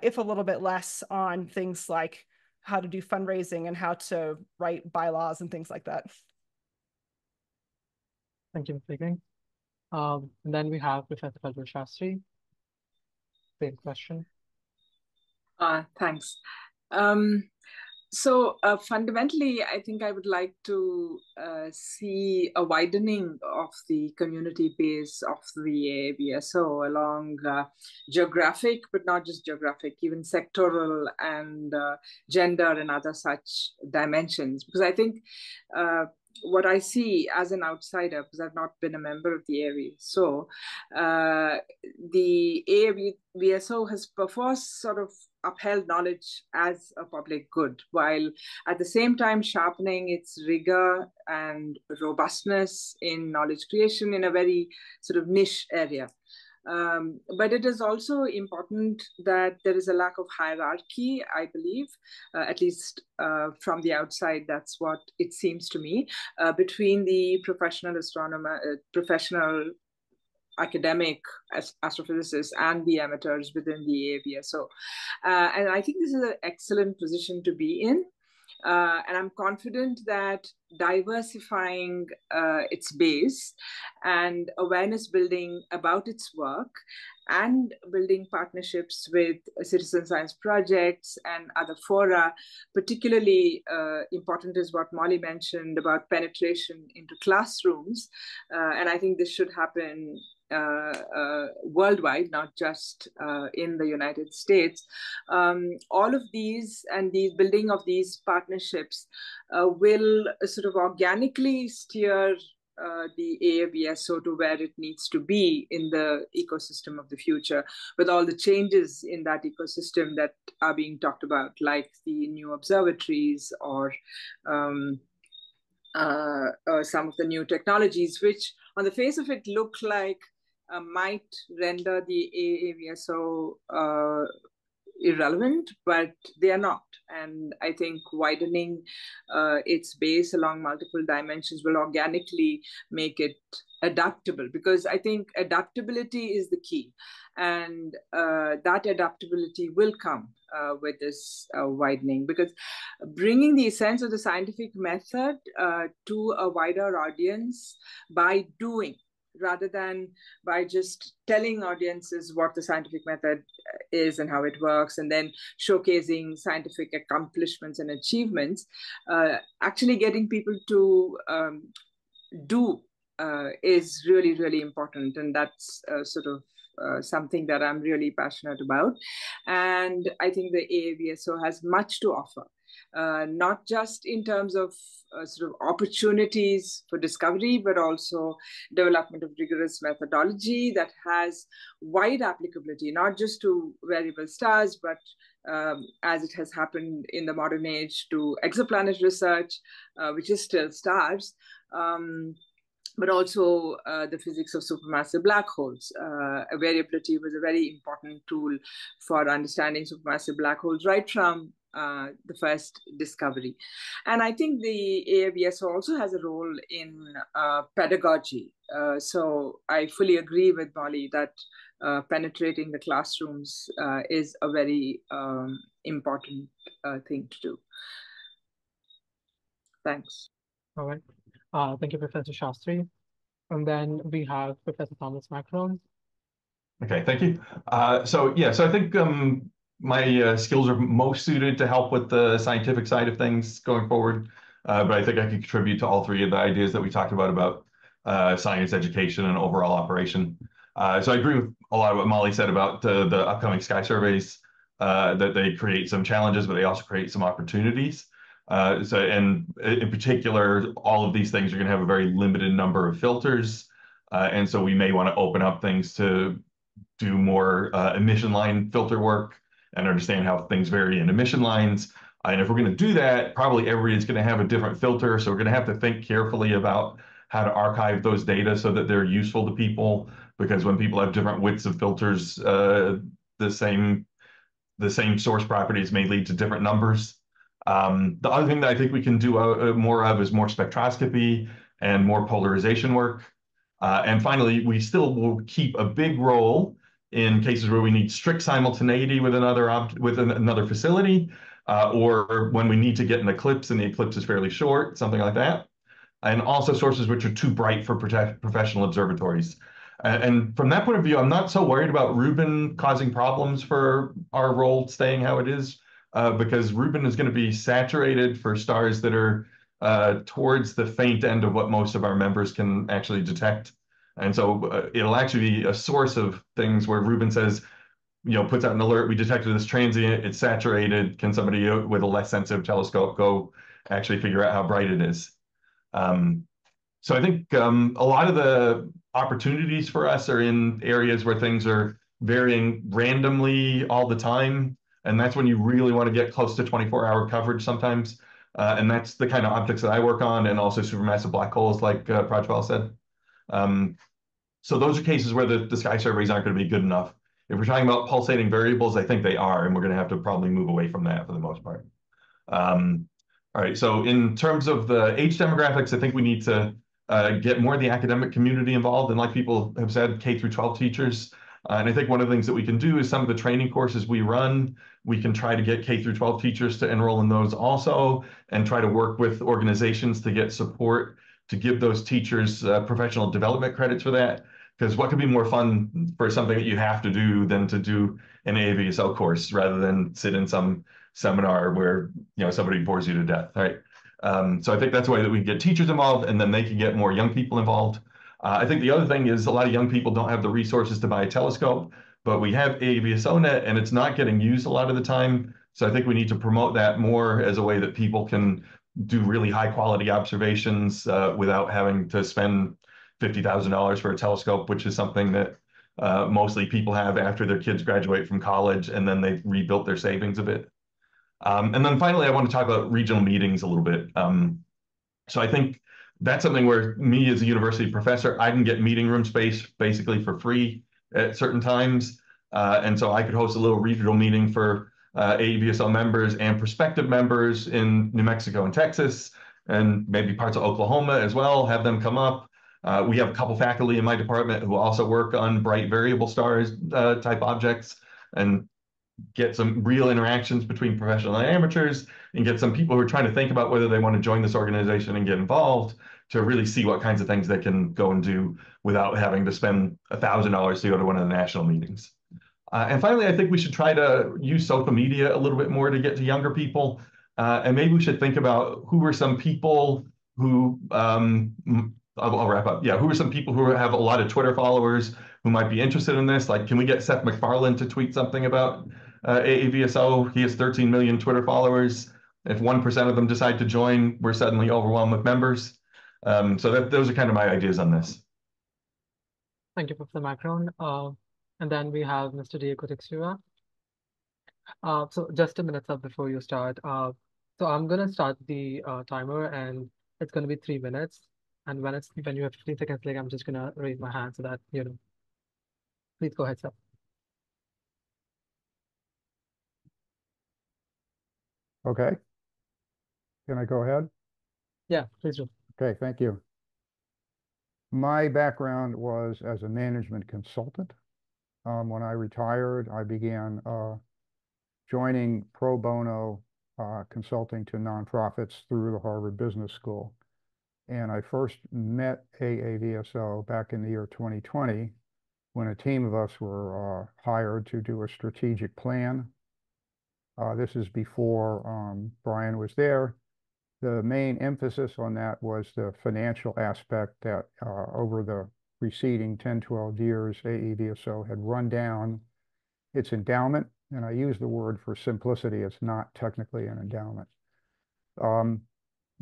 if a little bit less on things like how to do fundraising and how to write bylaws and things like that. Thank you, Ms. Wakeling. And then we have Professor Prajval Shastri. Same question. Thanks. So fundamentally, I think I would like to see a widening of the community base of the AAVSO along geographic, but not just geographic, even sectoral and gender and other such dimensions. Because I think what I see as an outsider, because I've not been a member of the AAVSO, the AAVSO has perforce sort of upheld knowledge as a public good, while at the same time sharpening its rigor and robustness in knowledge creation in a very sort of niche area. But it is also important that there is a lack of hierarchy, I believe, at least from the outside, that's what it seems to me, between the professional astronomer, professional academic astrophysicists and the amateurs within the AAVSO. And I think this is an excellent position to be in. And I'm confident that diversifying its base and awareness building about its work and building partnerships with citizen science projects and other fora, particularly important is what Molly mentioned about penetration into classrooms. And I think this should happen worldwide, not just in the United States. All of these and the building of these partnerships will sort of organically steer the AAVSO to where it needs to be in the ecosystem of the future, with all the changes in that ecosystem that are being talked about, like the new observatories or some of the new technologies, which on the face of it look like might render the AAVSO irrelevant, but they are not. And I think widening its base along multiple dimensions will organically make it adaptable, because I think adaptability is the key. And that adaptability will come with this widening, because bringing the essence of the scientific method to a wider audience by doing, rather than by just telling audiences what the scientific method is and how it works, and then showcasing scientific accomplishments and achievements, actually getting people to do is really, really important. And that's sort of something that I'm really passionate about. And I think the AAVSO has much to offer. Not just in terms of sort of opportunities for discovery, but also development of rigorous methodology that has wide applicability, not just to variable stars, but as it has happened in the modern age, to exoplanet research, which is still stars, but also the physics of supermassive black holes. Variability was a very important tool for understanding supermassive black holes right from the first discovery. And I think the AAVSO also has a role in pedagogy. So I fully agree with Molly that penetrating the classrooms is a very important thing to do. Thanks. All right. Thank you, Professor Shastri. And then we have Professor Thomas Maccarone. Okay, thank you. So I think my skills are most suited to help with the scientific side of things going forward. But I think I can contribute to all three of the ideas that we talked about science education and overall operation. So I agree with a lot of what Molly said about the upcoming sky surveys, that they create some challenges, but they also create some opportunities. And in particular, all of these things are going to have a very limited number of filters. And so we may want to open up things to do more emission line filter work and understand how things vary in emission lines. And if we're going to do that, probably everybody's going to have a different filter. So we're going to have to think carefully about how to archive those data so that they're useful to people. Because when people have different widths of filters, the same source properties may lead to different numbers. The other thing that I think we can do more of is more spectroscopy and more polarization work. And finally, we still will keep a big role in cases where we need strict simultaneity with another facility, or when we need to get an eclipse and the eclipse is fairly short, something like that. And also sources which are too bright for professional observatories. And from that point of view, I'm not so worried about Rubin causing problems for our role staying how it is, because Rubin is going to be saturated for stars that are towards the faint end of what most of our members can actually detect. And so it'll actually be a source of things where Rubin says, puts out an alert, we detected this transient, it's saturated. Can somebody with a less sensitive telescope go actually figure out how bright it is? So I think a lot of the opportunities for us are in areas where things are varying randomly all the time, And that's when you really want to get close to 24-hour coverage sometimes. And that's the kind of optics that I work on, and also supermassive black holes, like Prajval said. So those are cases where the sky surveys aren't going to be good enough. If we're talking about pulsating variables, I think they are, and we're going to have to probably move away from that for the most part. All right, so in terms of the age demographics, I think we need to get more of the academic community involved. And like people have said, K through 12 teachers. And I think one of the things that we can do is some of the training courses we run, we can try to get K through 12 teachers to enroll in those also, and try to work with organizations to get support to give those teachers professional development credits for that. Because what could be more fun for something that you have to do than to do an AAVSO course rather than sit in some seminar where somebody bores you to death, right? So I think that's a way that we can get teachers involved, and then they can get more young people involved. I think the other thing is a lot of young people don't have the resources to buy a telescope, but we have AAVSOnet, and it's not getting used a lot of the time. So I think we need to promote that more as a way that people can do really high quality observations without having to spend $50,000 for a telescope, which is something that mostly people have after their kids graduate from college, and then they've rebuilt their savings a bit. And then finally, I want to talk about regional meetings a little bit. So I think that's something where me as a university professor, I can get meeting room space basically for free at certain times. And so I could host a little regional meeting for AAVSO members and prospective members in New Mexico and Texas, and maybe parts of Oklahoma as well, have them come up. We have a couple faculty in my department who also work on bright variable stars type objects, and get some real interactions between professional and amateurs, and get some people who are trying to think about whether they want to join this organization and get involved, to really see what kinds of things they can go and do without having to spend $1,000 to go to one of the national meetings. And finally, I think we should try to use social media a little bit more to get to younger people. And maybe we should think about who are some people who, I'll wrap up. Yeah, who are some people who have a lot of Twitter followers who might be interested in this? Like, can we get Seth MacFarlane to tweet something about AAVSO? He has 13 million Twitter followers. If 1% of them decide to join, we're suddenly overwhelmed with members. So those are kind of my ideas on this. Thank you, Professor Maccarone. And then we have Mr. Diogo Teixeira. So just a minute up before you start. So I'm gonna start the timer, and it's gonna be 3 minutes. And when you have 15 seconds left, I'm just gonna raise my hand so that please go ahead, sir. Okay. Can I go ahead? Yeah, please do. Okay, thank you. My background was as a management consultant. When I retired, I began joining pro bono consulting to nonprofits through the Harvard Business School. And I first met AAVSO back in the year 2020, when a team of us were hired to do a strategic plan. This is before Brian was there. The main emphasis on that was the financial aspect, that over the preceding 10, 12 years, AAVSO had run down its endowment. And I use the word for simplicity, it's not technically an endowment.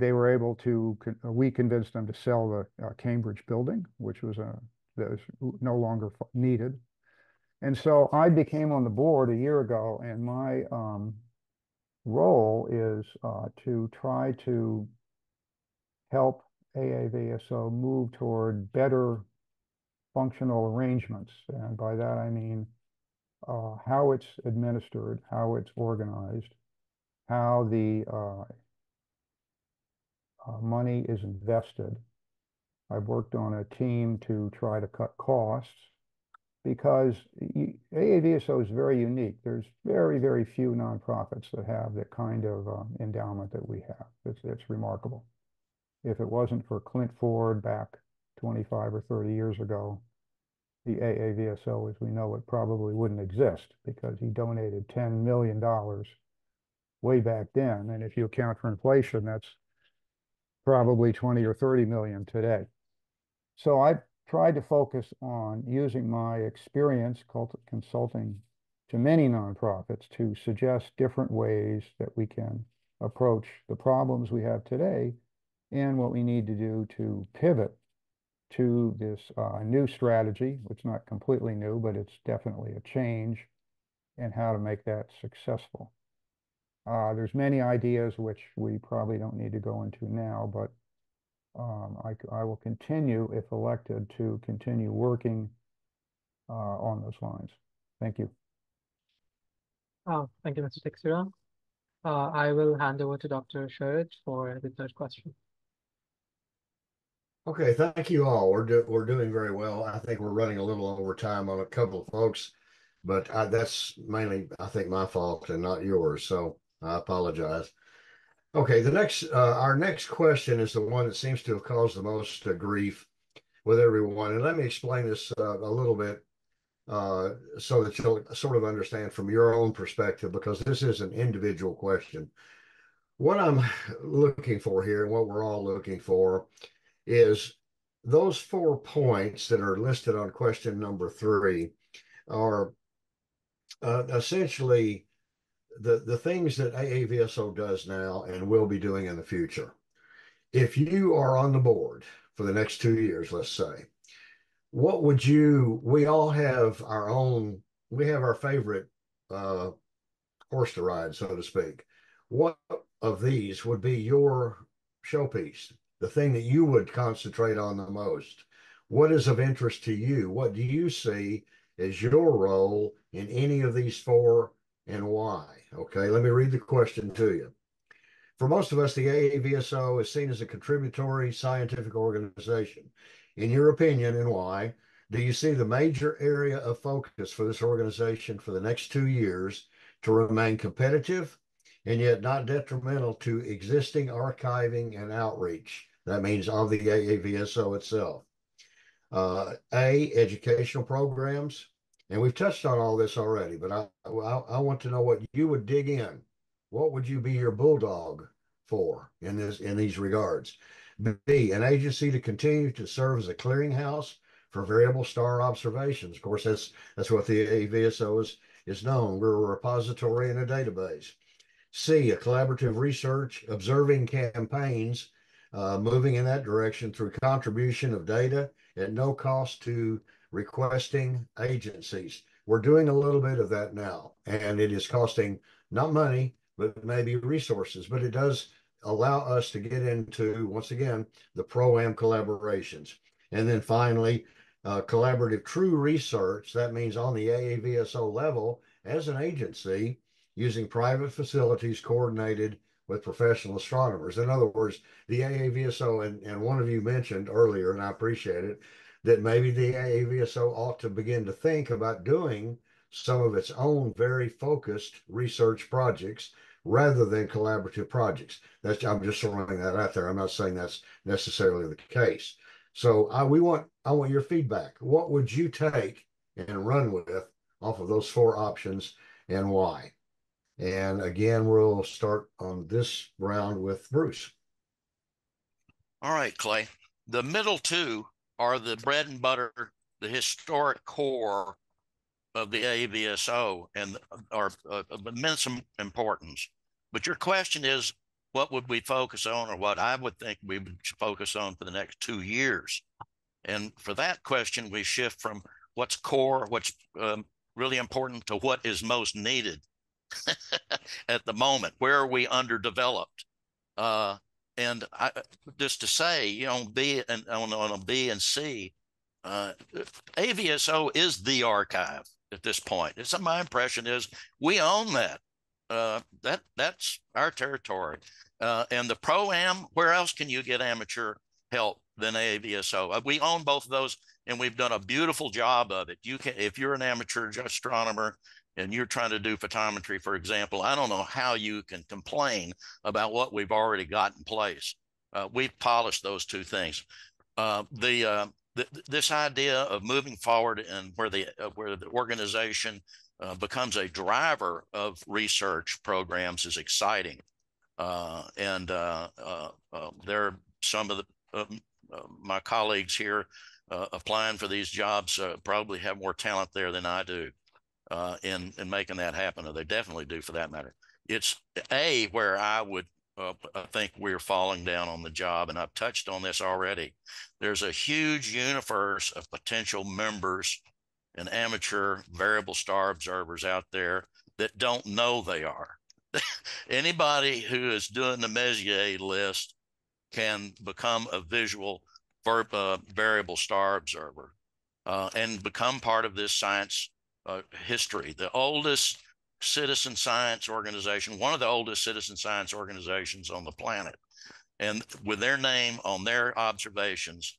They were able to, we convinced them to sell the Cambridge building, which was that was no longer needed. And so I became on the board a year ago, and my role is to try to help AAVSO move toward better functional arrangements. And by that, I mean how it's administered, how it's organized, how the money is invested. I've worked on a team to try to cut costs, because AAVSO is very unique. There's very, very few nonprofits that have the kind of endowment that we have. It's remarkable. If it wasn't for Clint Ford back 25 or 30 years ago, the AAVSO as we know it probably wouldn't exist, because he donated $10 million way back then. And if you account for inflation, that's probably 20 or 30 million today. So I've tried to focus on using my experience consulting to many nonprofits to suggest different ways that we can approach the problems we have today, and what we need to do to pivot to this new strategy, which is not completely new, but it's definitely a change and how to make that successful. There's many ideas which we probably don't need to go into now, but I will continue, if elected, to continue working on those lines. Thank you. Thank you, Mr. Teixeira. I will hand over to Dr. Sherrod for the third question. Okay, thank you all. We're doing very well. I think we're running a little over time on a couple of folks, but that's mainly, I think, my fault and not yours. So I apologize. Okay, our next question is the one that seems to have caused the most grief with everyone. And let me explain this a little bit so that you'll sort of understand from your own perspective, because this is an individual question. What I'm looking for here, and what we're all looking for, is those 4 points that are listed on question number 3 are essentially the things that AAVSO does now and will be doing in the future. If you are on the board for the next 2 years, let's say, what would we all have we have our favorite horse to ride, so to speak. What of these would be your showpiece, the thing that you would concentrate on the most? What is of interest to you? What do you see as your role in any of these 4 and why? Okay, let me read the question to you. For most of us, the AAVSO is seen as a contributory scientific organization. In your opinion, and why, do you see the major area of focus for this organization for the next 2 years to remain competitive and yet not detrimental to existing archiving and outreach? That means of the AAVSO itself. A, educational programs. And we've touched on all this already, but I want to know what you would dig in. What would you be your bulldog for in these regards? B, an agency to continue to serve as a clearinghouse for variable star observations. Of course, that's what the AAVSO is known. We're a repository and a database. C, a collaborative research observing campaigns, moving in that direction through contribution of data at no cost to requesting agencies. We're doing a little bit of that now, and it is costing not money, but maybe resources, but it does allow us to get into, once again, the pro-am collaborations. And then finally, collaborative true research. That means on the AAVSO level as an agency, using private facilities coordinated with professional astronomers. In other words, the AAVSO, and one of you mentioned earlier, and I appreciate it, that maybe the AAVSO ought to begin to think about doing some of its own very focused research projects rather than collaborative projects. I'm just throwing that out there. I'm not saying that's necessarily the case. So I want your feedback. What would you take and run with off of those 4 options, and why? And again, we'll start on this round with Bruce. All right, Clay. The middle 2 are the bread and butter, the historic core of the AAVSO, and are of immense importance. But your question is, what would we focus on, or what I would think we would focus on for the next 2 years? And for that question, we shift from what's core, what's really important, to what is most needed at the moment. Where are we underdeveloped? And just to say, on B and C, AVSO is the archive at this point. My impression is we own that. That's our territory. And the pro-am, where else can you get amateur help than AAVSO? We own both of those, and we've done a beautiful job of it. If you're an amateur astronomer and you're trying to do photometry, for example, I don't know how you can complain about what we've already got in place. We've polished those 2 things. This idea of moving forward and where the organization becomes a driver of research programs is exciting. And there are some of my colleagues here applying for these jobs probably have more talent there than I do in making that happen, or they definitely do, for that matter. It's where I would I think we're falling down on the job, and I've touched on this already. There's a huge universe of potential members and amateur variable star observers out there that don't know they are. Anybody who is doing the Messier list can become a visual variable star observer and become part of this science history. The oldest citizen science organization, one of the oldest citizen science organizations on the planet, and with their name on their observations,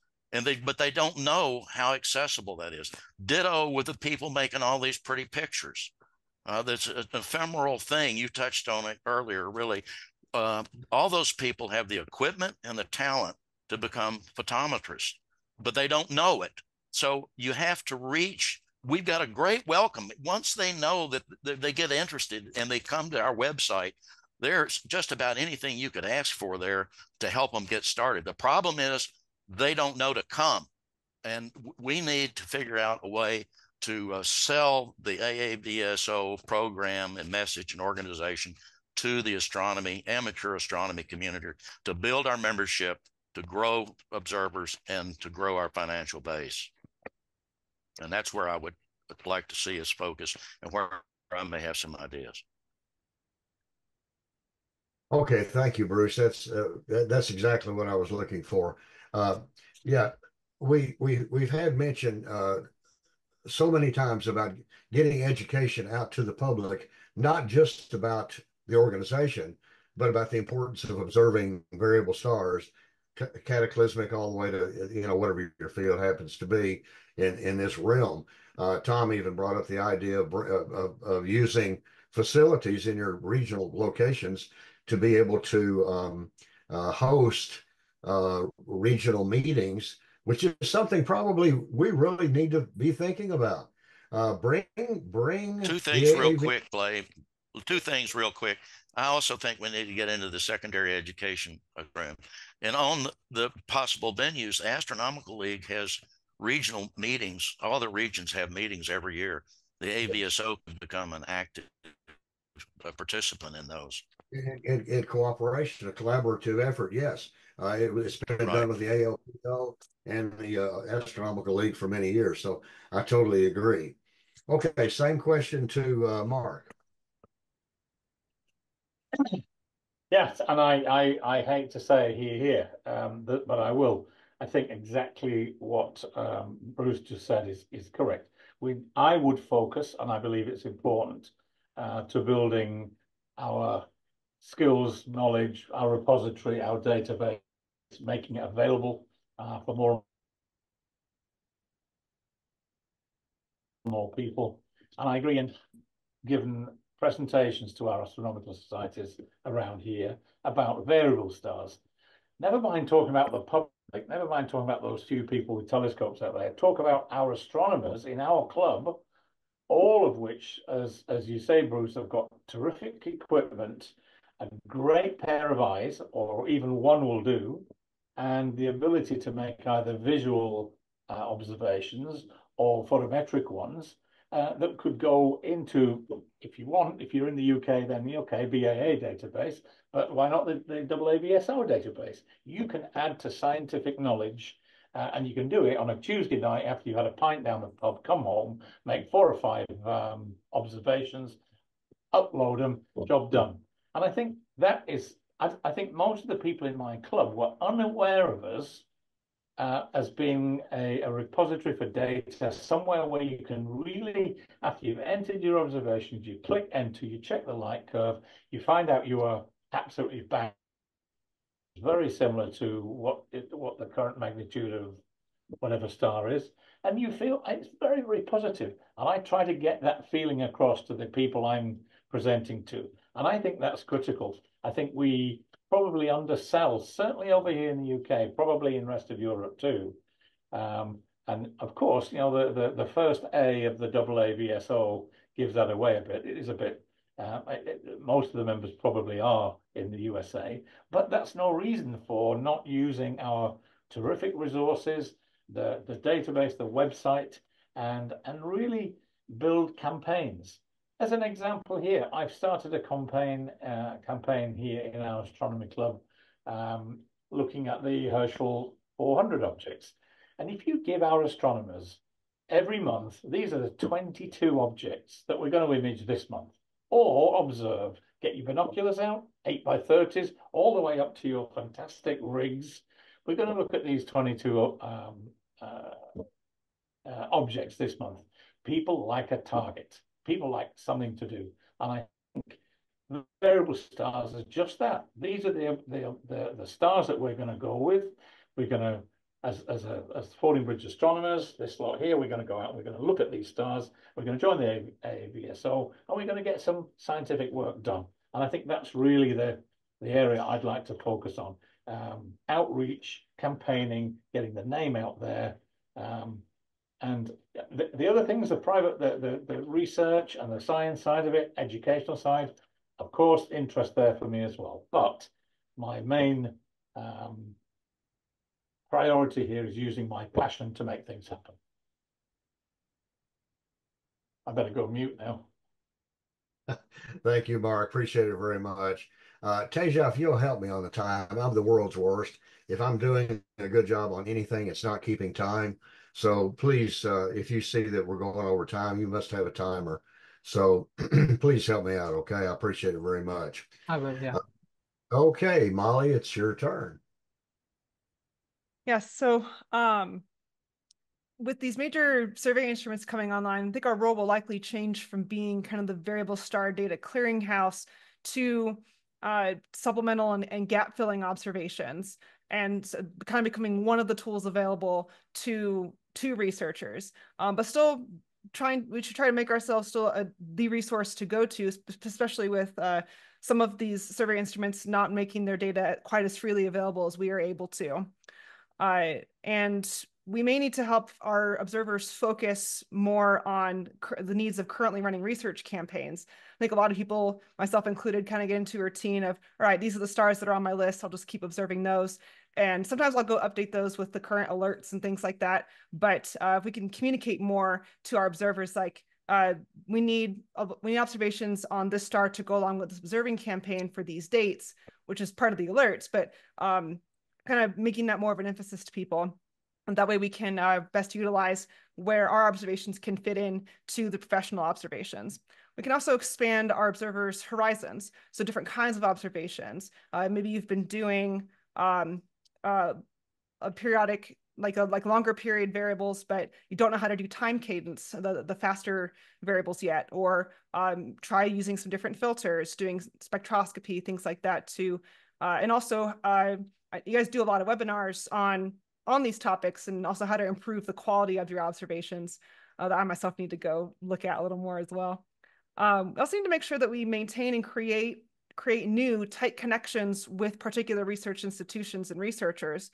but they don't know how accessible that is. Ditto with the people making all these pretty pictures. That's an ephemeral thing. You touched on it earlier, really. All those people have the equipment and the talent to become photometrists, but they don't know it. So you have to reach. We've got a great welcome. Once they know that they get interested and they come to our website, there's just about anything you could ask for there to help them get started. The problem is they don't know to come. And we need to figure out a way to sell the AAVSO program and message and organization to the amateur astronomy community, to build our membership, to grow observers, and to grow our financial base. And that's where I would like to see us focus and where I may have some ideas. Okay, thank you, Bruce. That's exactly what I was looking for. Yeah, we've had mention so many times about getting education out to the public, not just about the organization, but about the importance of observing variable stars, cataclysmic all the way to whatever your field happens to be in this realm. Tom even brought up the idea of using facilities in your regional locations to be able to host regional meetings, which is something probably we really need to be thinking about. Bring two things real quick, Clay. Two things real quick. I also think we need to get into the secondary education program. And on the possible venues, Astronomical League has regional meetings. All the regions have meetings every year. The AVSO can become an active participant in those. In cooperation, a collaborative effort, yes. It's been done with the ALPO and the Astronomical League for many years, so I totally agree. Okay, same question to Mark. Yes, and I hate to say here, but I will. I think exactly what Bruce just said is correct. I would focus, and I believe it's important, to building our skills, knowledge, our repository, our database, making it available for more people. And I agree, and given presentations to our astronomical societies around here about variable stars, never mind talking about the public, never mind talking about those few people with telescopes out there, talk about our astronomers in our club, all of which, as you say, Bruce, have got terrific equipment, a great pair of eyes, or even one will do, and the ability to make either visual observations or photometric ones that could go into, if you're in the UK, then the UK BAA database, but why not the AAVSO database? You can add to scientific knowledge, and you can do it on a Tuesday night after you've had a pint down the pub, come home, make 4 or 5 observations, upload them, job done. And I think that is, I think most of the people in my club were unaware of us as being a repository for data, somewhere where you can really, after you've entered your observations, you click enter, you check the light curve, you find out you are absolutely bang. Very similar to what the current magnitude of whatever star is, and you feel it's very, very positive. And I try to get that feeling across to the people I'm presenting to, and I think that's critical. I think we probably undersell, certainly over here in the UK, probably in the rest of Europe too. And of course, the first A of the AAVSO gives that away a bit. It is a bit. Most of the members probably are in the USA, but that's no reason for not using our terrific resources, the database, the website, and really build campaigns. As an example here, I've started a campaign here in our astronomy club, looking at the Herschel 400 objects. And if you give our astronomers every month, these are the 22 objects that we're going to image this month or observe. Get your binoculars out, 8x30s, all the way up to your fantastic rigs. We're going to look at these 22 objects this month. People like a target. People like something to do. And I think the variable stars is just that. These are the stars that we're going to go with. We're going to, as Fording Bridge astronomers, this lot here, we're going to go out, we're going to look at these stars, we're going to join the AAVSO, and we're going to get some scientific work done. And I think that's really the area I'd like to focus on. Outreach, campaigning, getting the name out there. And the other things, the research and the science side of it, educational side, of course, interest there for me as well. But my main priority here is using my passion to make things happen. I better go mute now. Thank you, Mark. Appreciate it very much. Teja, if you'll help me on the time, I'm the world's worst. If I'm doing a good job on anything, it's not keeping time. So please, if you see that we're going over time, you must have a timer. So please help me out, okay? I appreciate it very much. I will, yeah. Okay, Molly, it's your turn. Yes, so with these major survey instruments coming online, I think our role will likely change from being kind of the variable star data clearinghouse to supplemental and gap filling observations, and kind of becoming one of the tools available to researchers. But still we should try to make ourselves still the resource to go to, especially with some of these survey instruments not making their data quite as freely available as we are able to. And we may need to help our observers focus more on the needs of currently running research campaigns. I think a lot of people, myself included, kind of get into a routine of, all right, these are the stars that are on my list. I'll just keep observing those. And sometimes I'll go update those with the current alerts and things like that. But if we can communicate more to our observers, like we need observations on this star to go along with this observing campaign for these dates, which is part of the alerts, but kind of making that more of an emphasis to people. And that way we can best utilize where our observations can fit in to the professional observations. We can also expand our observers' horizons, so different kinds of observations. Maybe you've been doing a periodic, like longer period variables, but you don't know how to do time cadence, the faster variables yet, or try using some different filters, doing spectroscopy, things like that too. And also, you guys do a lot of webinars on these topics, and also how to improve the quality of your observations that I myself need to go look at a little more as well. We also need to make sure that we maintain and create new tight connections with particular research institutions and researchers,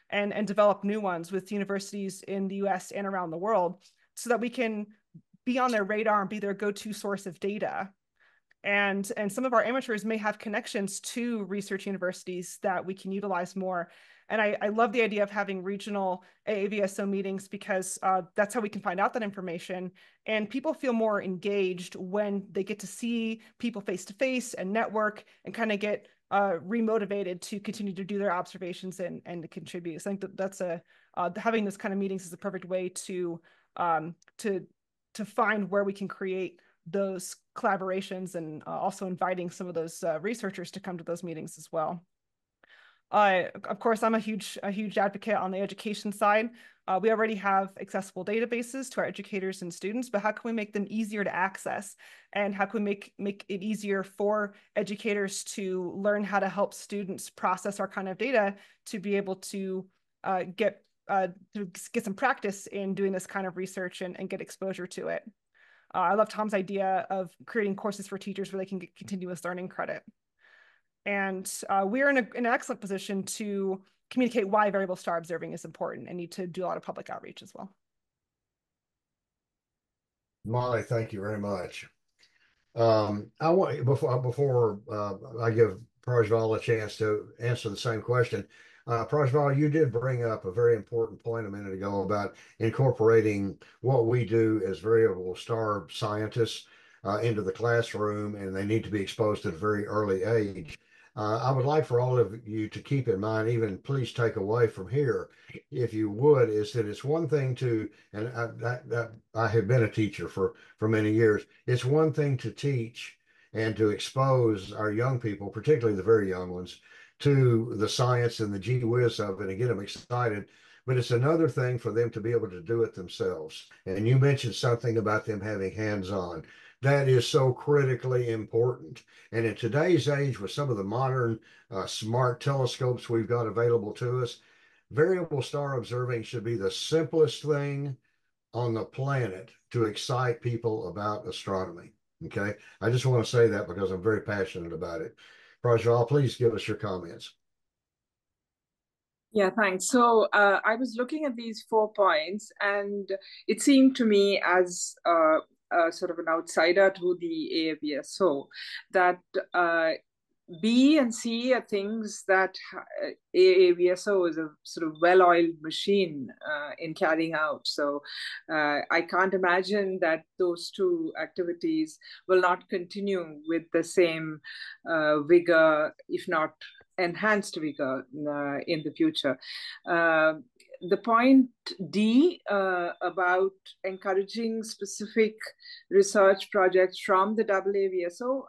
and develop new ones with universities in the US and around the world, so that we can be on their radar and be their go-to source of data. And some of our amateurs may have connections to research universities that we can utilize more. And I love the idea of having regional AAVSO meetings, because that's how we can find out that information. And people feel more engaged when they get to see people face to face and network, and kind of get remotivated to continue to do their observations and to contribute. So I think that's having this kind of meetings is a perfect way to find where we can create those collaborations, and also inviting some of those researchers to come to those meetings as well. Of course, I'm a huge advocate on the education side. We already have accessible databases to our educators and students, but how can we make them easier to access? And how can we make it easier for educators to learn how to help students process our kind of data, to be able to get some practice in doing this kind of research and get exposure to it. I love Tom's idea of creating courses for teachers where they can get continuous learning credit. And we're in an excellent position to communicate why variable star observing is important, and need to do a lot of public outreach as well. Molly, thank you very much. I want, before I give Prajval a chance to answer the same question, Prajval, you did bring up a very important point a minute ago about incorporating what we do as variable star scientists into the classroom, and they need to be exposed at a very early age. I would like for all of you to keep in mind, even please take away from here, if you would, is that it's one thing to, and I have been a teacher for many years. It's one thing to teach and to expose our young people, particularly the very young ones, to the science and the gee whiz of it and get them excited. But it's another thing for them to be able to do it themselves. And you mentioned something about them having hands-on. That is so critically important. And in today's age, with some of the modern smart telescopes we've got available to us, variable star observing should be the simplest thing on the planet to excite people about astronomy. Okay, I just want to say that because I'm very passionate about it. Prajval, please give us your comments. Yeah, thanks. So I was looking at these 4 points, and it seemed to me as sort of an outsider to the AAVSO that B and C are things that AAVSO is a sort of well-oiled machine in carrying out. So I can't imagine that those 2 activities will not continue with the same vigor, if not enhanced vigor in the future. The point D about encouraging specific research projects from the AAVSO,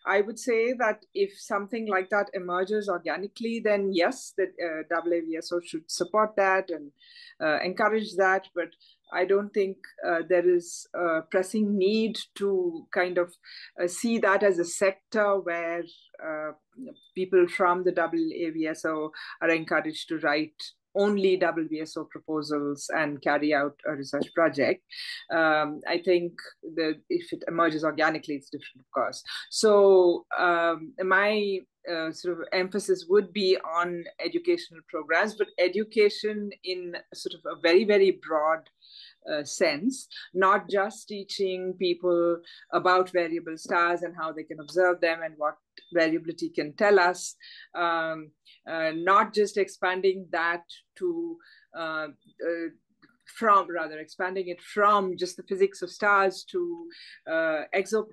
I would say that if something like that emerges organically, then yes, the AAVSO should support that and encourage that. But I don't think there is a pressing need to kind of see that as a sector where people from the AAVSO are encouraged to write only AAVSO proposals and carry out a research project. I think that if it emerges organically, it's different, of course. So my sort of emphasis would be on educational programs, but education in sort of a very, very broad sense, not just teaching people about variable stars and how they can observe them and what variability can tell us, not just expanding that to expanding it from just the physics of stars to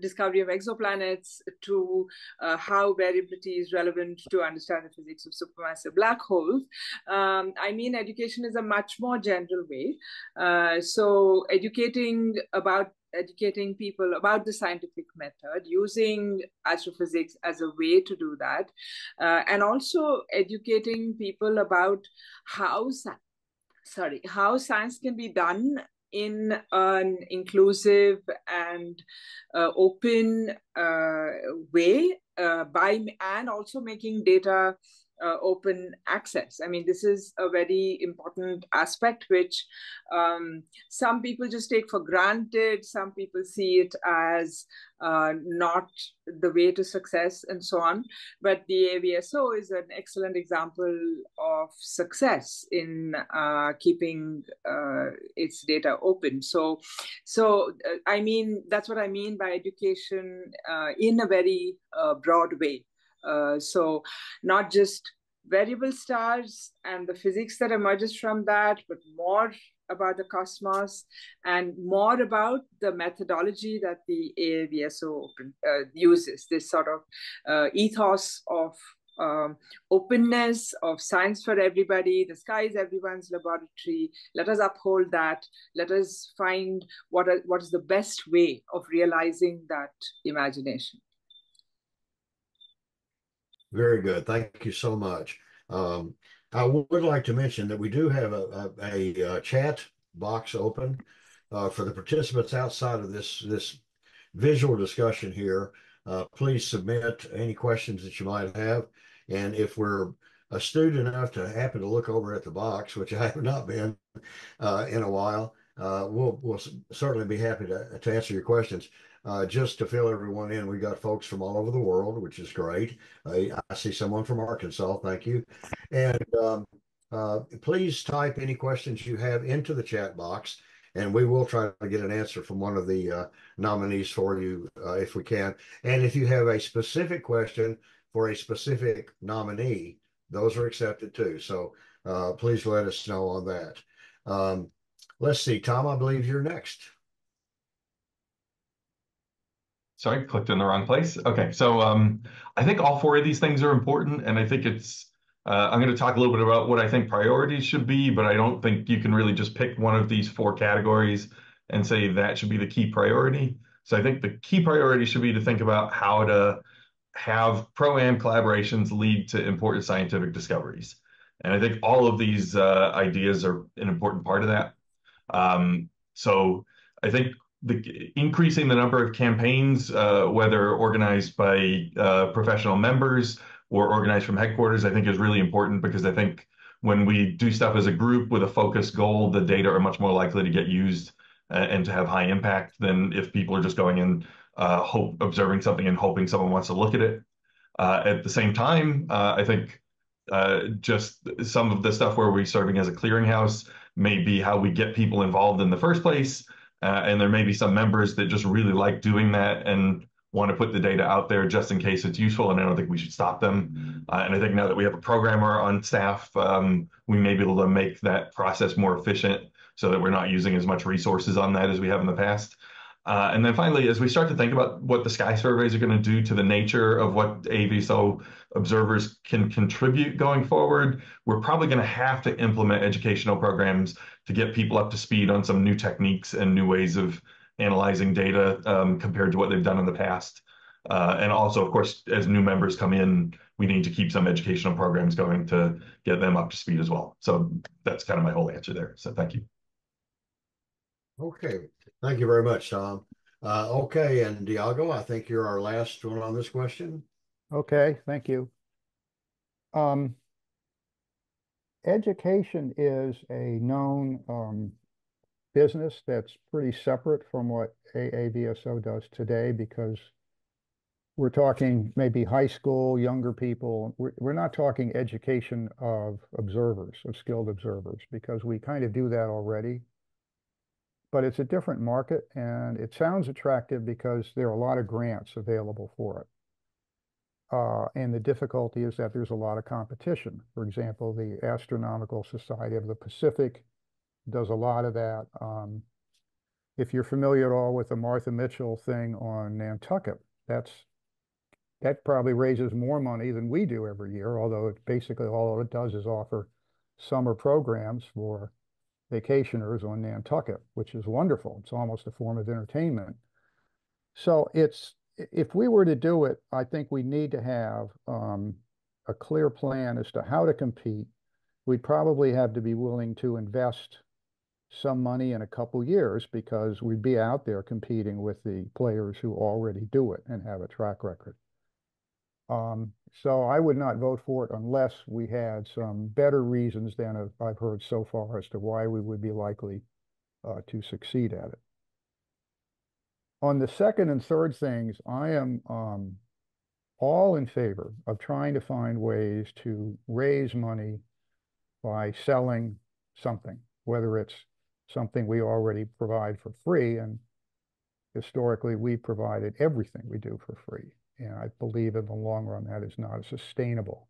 discovery of exoplanets, to how variability is relevant to understand the physics of supermassive black holes. I mean, education is a much more general way. So educating people about the scientific method, using astrophysics as a way to do that, and also educating people about how science can be done in an inclusive and open way and also making data open access. I mean, this is a very important aspect which some people just take for granted. Some people see it as not the way to success and so on. But the AAVSO is an excellent example of success in keeping its data open. So I mean, that's what I mean by education in a very broad way. So not just variable stars and the physics that emerges from that, but more about the cosmos and more about the methodology that the AAVSO uses, this sort of ethos of openness, of science for everybody. The sky is everyone's laboratory. Let us uphold that. Let us find what is the best way of realizing that imagination. Very good. Thank you so much. I would like to mention that we do have a chat box open for the participants outside of this visual discussion here. Please submit any questions that you might have. And if we're astute enough to happen to look over at the box, which I have not been in a while, we'll certainly be happy to answer your questions. Just to fill everyone in, we got folks from all over the world, which is great. I see someone from Arkansas. Thank you. And please type any questions you have into the chat box, and we will try to get an answer from one of the nominees for you if we can. And if you have a specific question for a specific nominee, those are accepted too. So please let us know on that. Let's see, Tom, I believe you're next. Sorry, clicked in the wrong place. Okay, so I think all four of these things are important, and I think I'm going to talk a little bit about what I think priorities should be, but I don't think you can really just pick one of these four categories and say that should be the key priority. So I think the key priority should be to think about how to have pro-am collaborations lead to important scientific discoveries. And I think all of these ideas are an important part of that. So I think increasing the number of campaigns, whether organized by professional members or organized from headquarters, I think is really important, because I think when we do stuff as a group with a focused goal, the data are much more likely to get used and to have high impact than if people are just going in observing something and hoping someone wants to look at it. At the same time, I think just some of the stuff where we're serving as a clearinghouse may be how we get people involved in the first place. And there may be some members that just really like doing that and want to put the data out there just in case it's useful, and I don't think we should stop them. And I think now that we have a programmer on staff, we may be able to make that process more efficient so that we're not using as much resources on that as we have in the past. And then finally, as we start to think about what the sky surveys are going to do to the nature of what AAVSO observers can contribute going forward, we're probably going to have to implement educational programs to get people up to speed on some new techniques and new ways of analyzing data compared to what they've done in the past. And also, of course, as new members come in, we need to keep some educational programs going to get them up to speed as well. So that's kind of my whole answer there. So thank you. Okay, thank you very much, Tom. Okay, and Diogo, I think you're our last one on this question. Okay, thank you. Education is a known business that's pretty separate from what AAVSO does today, because we're talking maybe high school, younger people. We're not talking education of observers, of skilled observers, because we kind of do that already. But it's a different market, and it sounds attractive because there are a lot of grants available for it. And the difficulty is that there's a lot of competition. For example, the Astronomical Society of the Pacific does a lot of that. If you're familiar at all with the Martha Mitchell thing on Nantucket, that probably raises more money than we do every year, although it basically all it does is offer summer programs for vacationers on Nantucket, which is wonderful. It's almost a form of entertainment. So if we were to do it, I think we need to have a clear plan as to how to compete. We'd probably have to be willing to invest some money in a couple years, because we'd be out there competing with the players who already do it and have a track record. So I would not vote for it unless we had some better reasons than I've heard so far as to why we would be likely to succeed at it. On the second and third things, I am all in favor of trying to find ways to raise money by selling something, whether it's something we already provide for free, and historically we provided everything we do for free. And I believe in the long run that is not a sustainable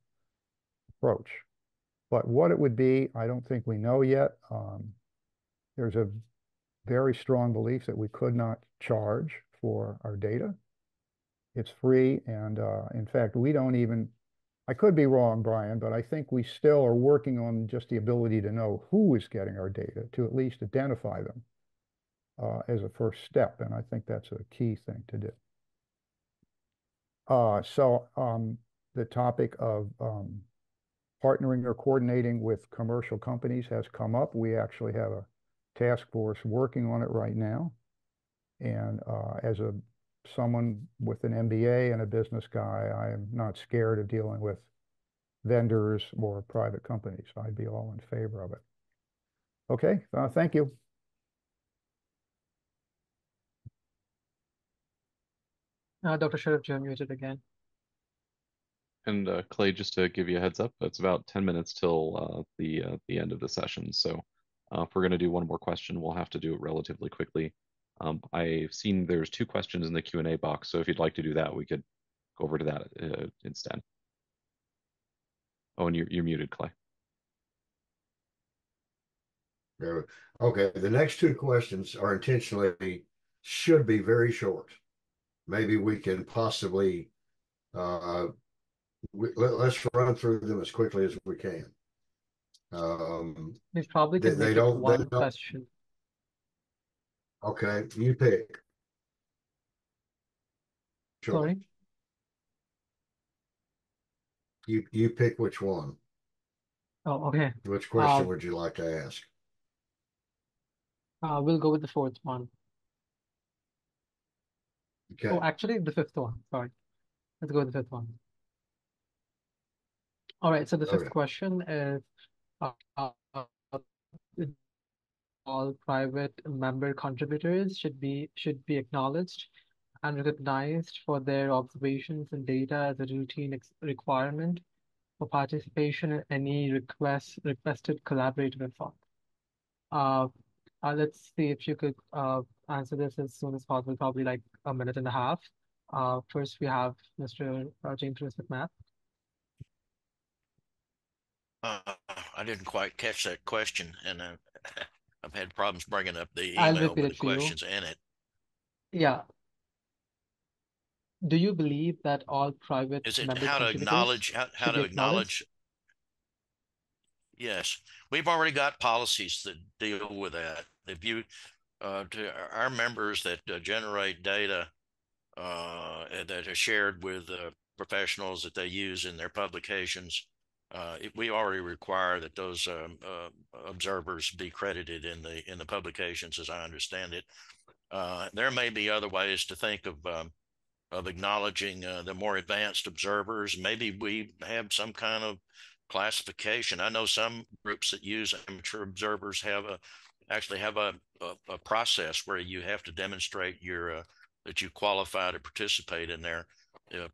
approach. But what it would be, I don't think we know yet. There's a very strong belief that we could not charge for our data. It's free, and in fact, we don't even, I could be wrong, Brian, but I think we still are working on just the ability to know who is getting our data, to at least identify them as a first step. And I think that's a key thing to do. The topic of partnering or coordinating with commercial companies has come up. We actually have a task force working on it right now. And as someone with an MBA and a business guy, I am not scared of dealing with vendors or private companies. I'd be all in favor of it. Okay, thank you. Dr. Sherrod, you're muted again. And Clay, just to give you a heads up, it's about 10 minutes till the end of the session. So if we're going to do one more question, we'll have to do it relatively quickly. I've seen there's 2 questions in the Q&A box, so if you'd like to do that, we could go over to that instead. Oh, and you're muted, Clay. Okay, the next 2 questions are intentionally, should be very short. maybe we can possibly let's run through them as quickly as we can. We probably could make it one question. Okay, you pick. Sure. Sorry? You pick which one. Oh, okay. Which question would you like to ask? We'll go with the fourth one. Okay. Oh, actually, the fifth one. Sorry. Let's go with the fifth one. All right. So the fifth question is, all private member contributors should be acknowledged and recognized for their observations and data as a routine requirement for participation in any requested collaborative effort. Let's see if you could answer this as soon as possible, probably like a minute and a half. First, we have Mr. James McMath. I didn't quite catch that question, and I've had problems bringing up the I'll email repeat with it the for you. questions in it. Yeah. Do you believe that all private Is it member how to contributors acknowledge, how should to be acknowledged? acknowledge? Yes, we've already got policies that deal with that. If you, to our members that generate data that are shared with professionals that they use in their publications, we already require that those observers be credited in the publications, as I understand it. There may be other ways to think of acknowledging the more advanced observers. Maybe we have some kind of classification. I know some groups that use amateur observers actually have a process where you have to demonstrate that you qualify to participate in there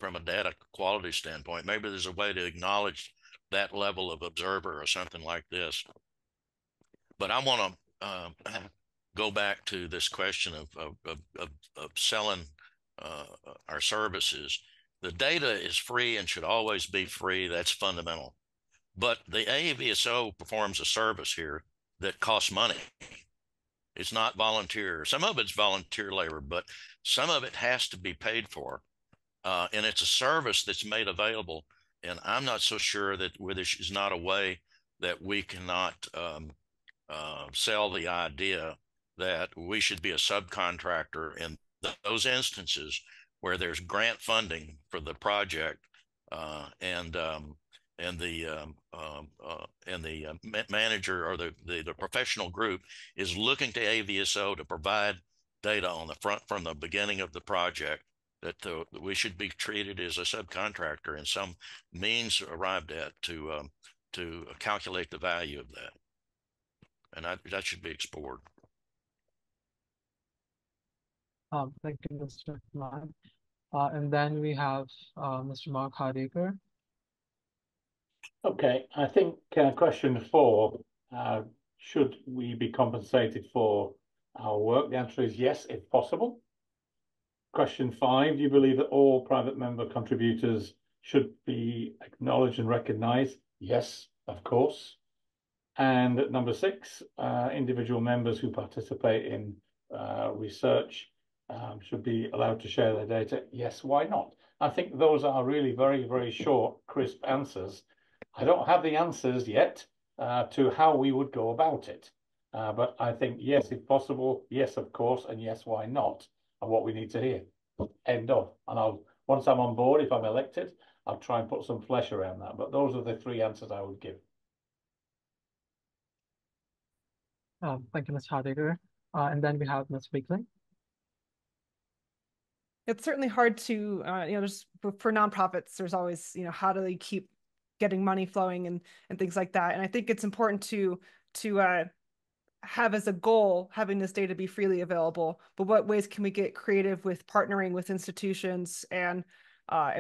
from a data quality standpoint. Maybe there's a way to acknowledge that level of observer or something like this. But I want to go back to this question of selling our services. The data is free and should always be free. That's fundamental. But the AAVSO performs a service here that costs money. It's not volunteer. Some of it's volunteer labor, but some of it has to be paid for. And it's a service that's made available. And I'm not so sure that this is not a way that we cannot sell the idea that we should be a subcontractor in those instances where there's grant funding for the project and the manager or the professional group is looking to AAVSO to provide data on the front from the beginning of the project, that we should be treated as a subcontractor and some means arrived at to calculate the value of that. And that should be explored. Thank you, Mr. McMath. And then we have Mr. Mark Hardaker. Okay, I think question 4, should we be compensated for our work? The answer is yes, if possible. Question 5, do you believe that all private member contributors should be acknowledged and recognized? Yes, of course. And number 6, individual members who participate in research should be allowed to share their data. Yes, why not? I think those are really very, very short, crisp answers. I don't have the answers yet to how we would go about it. But I think yes, if possible, yes, of course, and yes, why not, are what we need to hear. End of. And once I'm on board, if I'm elected, I'll try and put some flesh around that. But those are the 3 answers I would give. Thank you, Ms. Hardaker. And then we have Ms. Wakeling. It's certainly hard to, just for nonprofits, there's always, how do they keep getting money flowing and things like that. And I think it's important to have as a goal having this data be freely available, but what ways can we get creative with partnering with institutions and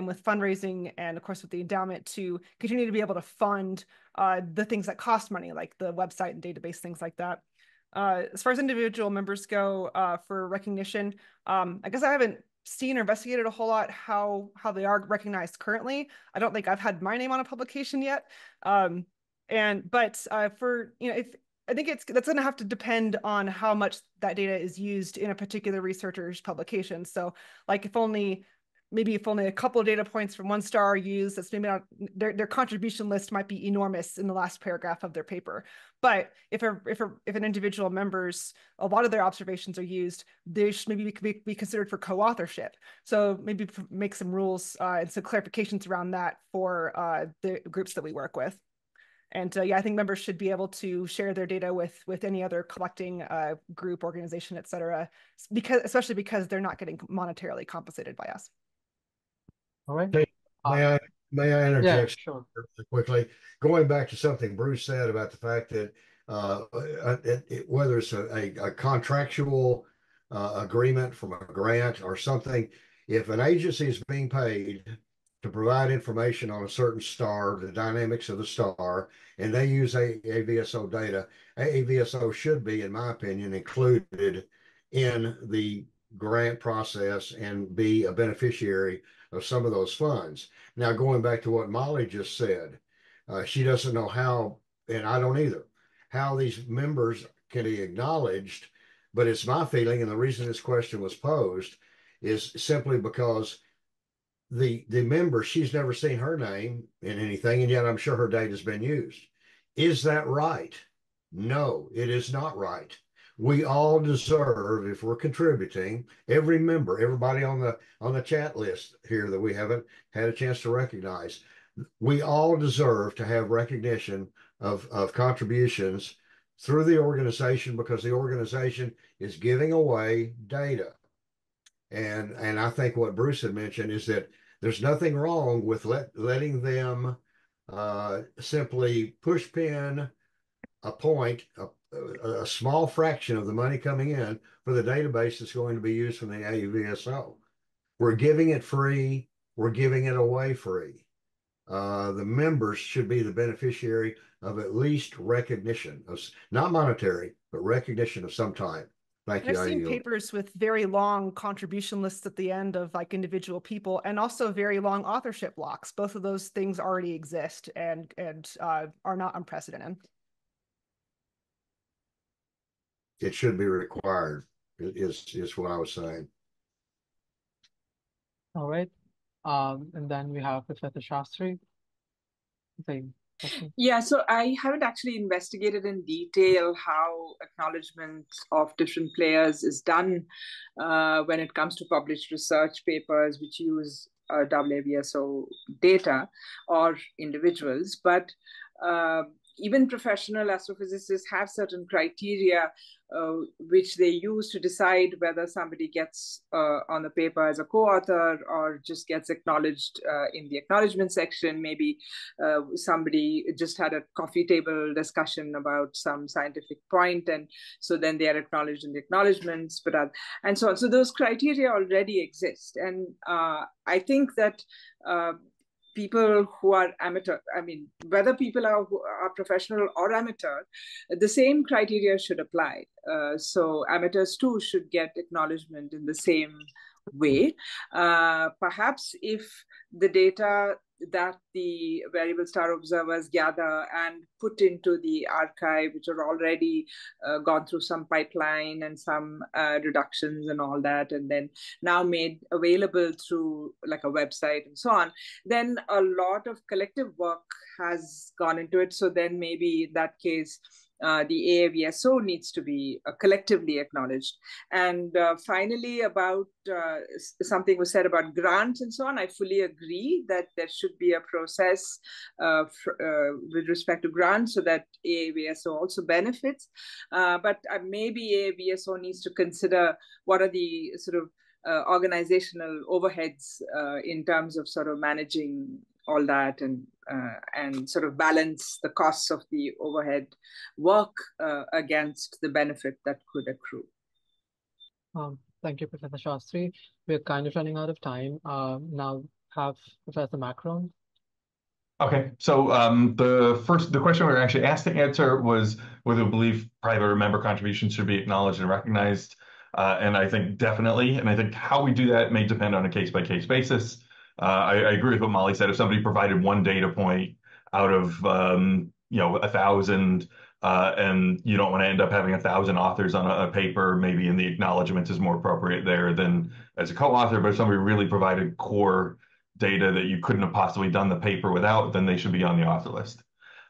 with fundraising and of course with the endowment to continue to be able to fund the things that cost money, like the website and database, things like that. As far as individual members go for recognition, I guess I haven't seen or investigated a whole lot how they are recognized currently. I don't think I've had my name on a publication yet. But for, I think that's going to have to depend on how much that data is used in a particular researcher's publication. So like if only a couple of data points from one star are used, that's maybe not their contribution list might be enormous in the last paragraph of their paper. But if an individual member's, a lot of their observations are used, they should maybe be considered for co-authorship. So maybe make some rules and some clarifications around that for the groups that we work with. And yeah, I think members should be able to share their data with any other collecting group, organization, et cetera, especially because they're not getting monetarily compensated by us. All right. May I interject sure. quickly? Going back to something Bruce said about the fact that whether it's a contractual agreement from a grant or something, if an agency is being paid to provide information on a certain star, the dynamics of the star, and they use AAVSO data, AAVSO should be, in my opinion, included in the grant process and be a beneficiary of some of those funds. Now, going back to what Molly just said, she doesn't know how, and I don't either, how these members can be acknowledged, but it's my feeling, and the reason this question was posed is simply because the member, she's never seen her name in anything, and yet I'm sure her data has been used. Is that right? No, it is not right. We all deserve, if we're contributing, every member, everybody on the chat list here that we haven't had a chance to recognize, we all deserve to have recognition of contributions through the organization, because the organization is giving away data. And I think what Bruce had mentioned is that there's nothing wrong with letting them simply push pin a point, a small fraction of the money coming in for the database that's going to be used from the AAVSO. We're giving it free. We're giving it away free. The members should be the beneficiary of at least recognition of, not monetary, but recognition of some type. Thank you. I've seen papers with very long contribution lists at the end of like individual people, and also very long authorship blocks. Both of those things already exist and are not unprecedented. It should be required, is what I was saying. All right. And then we have Professor Shastri. Yeah, so I haven't actually investigated in detail how acknowledgement of different players is done when it comes to published research papers which use AAVSO data or individuals. But even professional astrophysicists have certain criteria which they use to decide whether somebody gets on the paper as a co-author or just gets acknowledged in the acknowledgement section. Maybe somebody just had a coffee table discussion about some scientific point, and so then they are acknowledged in the acknowledgements, and so on. So those criteria already exist. And I think that people who are amateur, I mean, whether people are professional or amateur, the same criteria should apply. So amateurs too should get acknowledgement in the same way. Perhaps if the data that the variable star observers gather and put into the archive, which are already gone through some pipeline and some reductions and all that, and then now made available through like a website and so on, then a lot of collective work has gone into it. So then maybe in that case, the AAVSO needs to be collectively acknowledged. And finally, about something was said about grants and so on, I fully agree that there should be a process with respect to grants so that AAVSO also benefits. But maybe AAVSO needs to consider what are the sort of organizational overheads in terms of sort of managing all that and sort of balance the costs of the overhead work against the benefit that could accrue. Thank you, Professor Shastri. We're kind of running out of time. Now have Professor Maccarone. Okay, so the question we were actually asked to answer was whether we believe private or member contributions should be acknowledged and recognized. And I think definitely, and I think how we do that may depend on a case-by-case basis. I agree with what Molly said. If somebody provided one data point out of 1,000, and you don't want to end up having 1,000 authors on a paper. Maybe in the acknowledgement is more appropriate there than as a co-author. But if somebody really provided core data that you couldn't have possibly done the paper without, then they should be on the author list.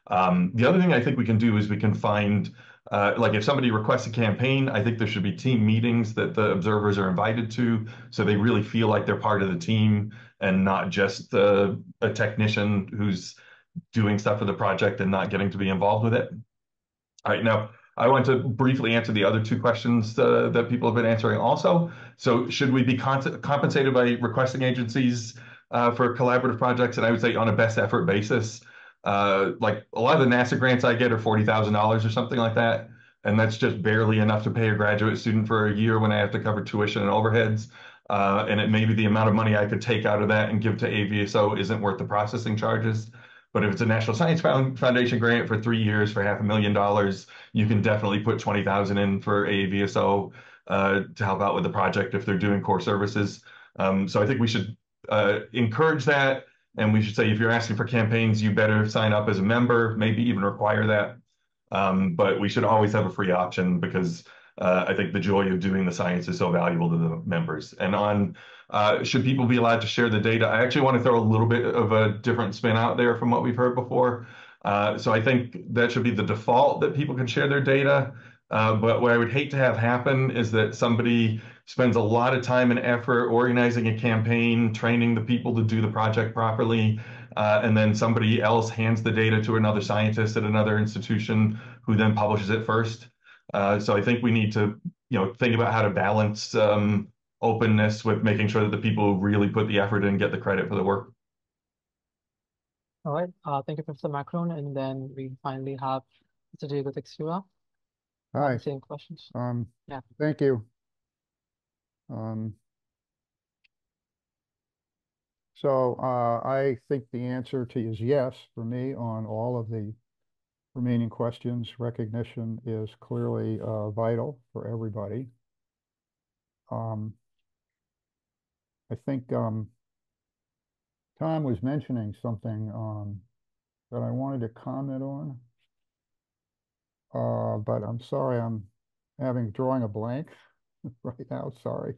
The other thing I think we can do is we can find, like if somebody requests a campaign, I think there should be team meetings that the observers are invited to, so they really feel like they're part of the team and not just a technician who's doing stuff for the project and not getting to be involved with it. All right, now I want to briefly answer the other two questions that people have been answering also. So should we be compensated by requesting agencies for collaborative projects? And I would say on a best effort basis. Like a lot of the NASA grants I get are $40,000 or something like that. And that's just barely enough to pay a graduate student for a year when I have to cover tuition and overheads. And it may be the amount of money I could take out of that and give to AAVSO isn't worth the processing charges. But if it's a National Science Foundation grant for 3 years for $500,000, you can definitely put 20,000 in for AAVSO to help out with the project if they're doing core services. So I think we should encourage that. And we should say, if you're asking for campaigns, you better sign up as a member, maybe even require that. But we should always have a free option because I think the joy of doing the science is so valuable to the members. And on should people be allowed to share the data? I actually want to throw a little bit of a different spin out there from what we've heard before. So I think that should be the default, that people can share their data. But what I would hate to have happen is that somebody spends a lot of time and effort organizing a campaign, training the people to do the project properly, and then somebody else hands the data to another scientist at another institution who then publishes it first. So I think we need to, think about how to balance openness with making sure that the people who really put the effort in get the credit for the work. All right. Thank you, Professor Maccarone. And then we finally have Mr. Diogo Teixeira. Hi. Same questions. Yeah. Thank you. So I think the answer to is yes for me on all of the remaining questions. Recognition is clearly vital for everybody. I think Tom was mentioning something that I wanted to comment on, but I'm sorry, I'm drawing a blank right now. Sorry.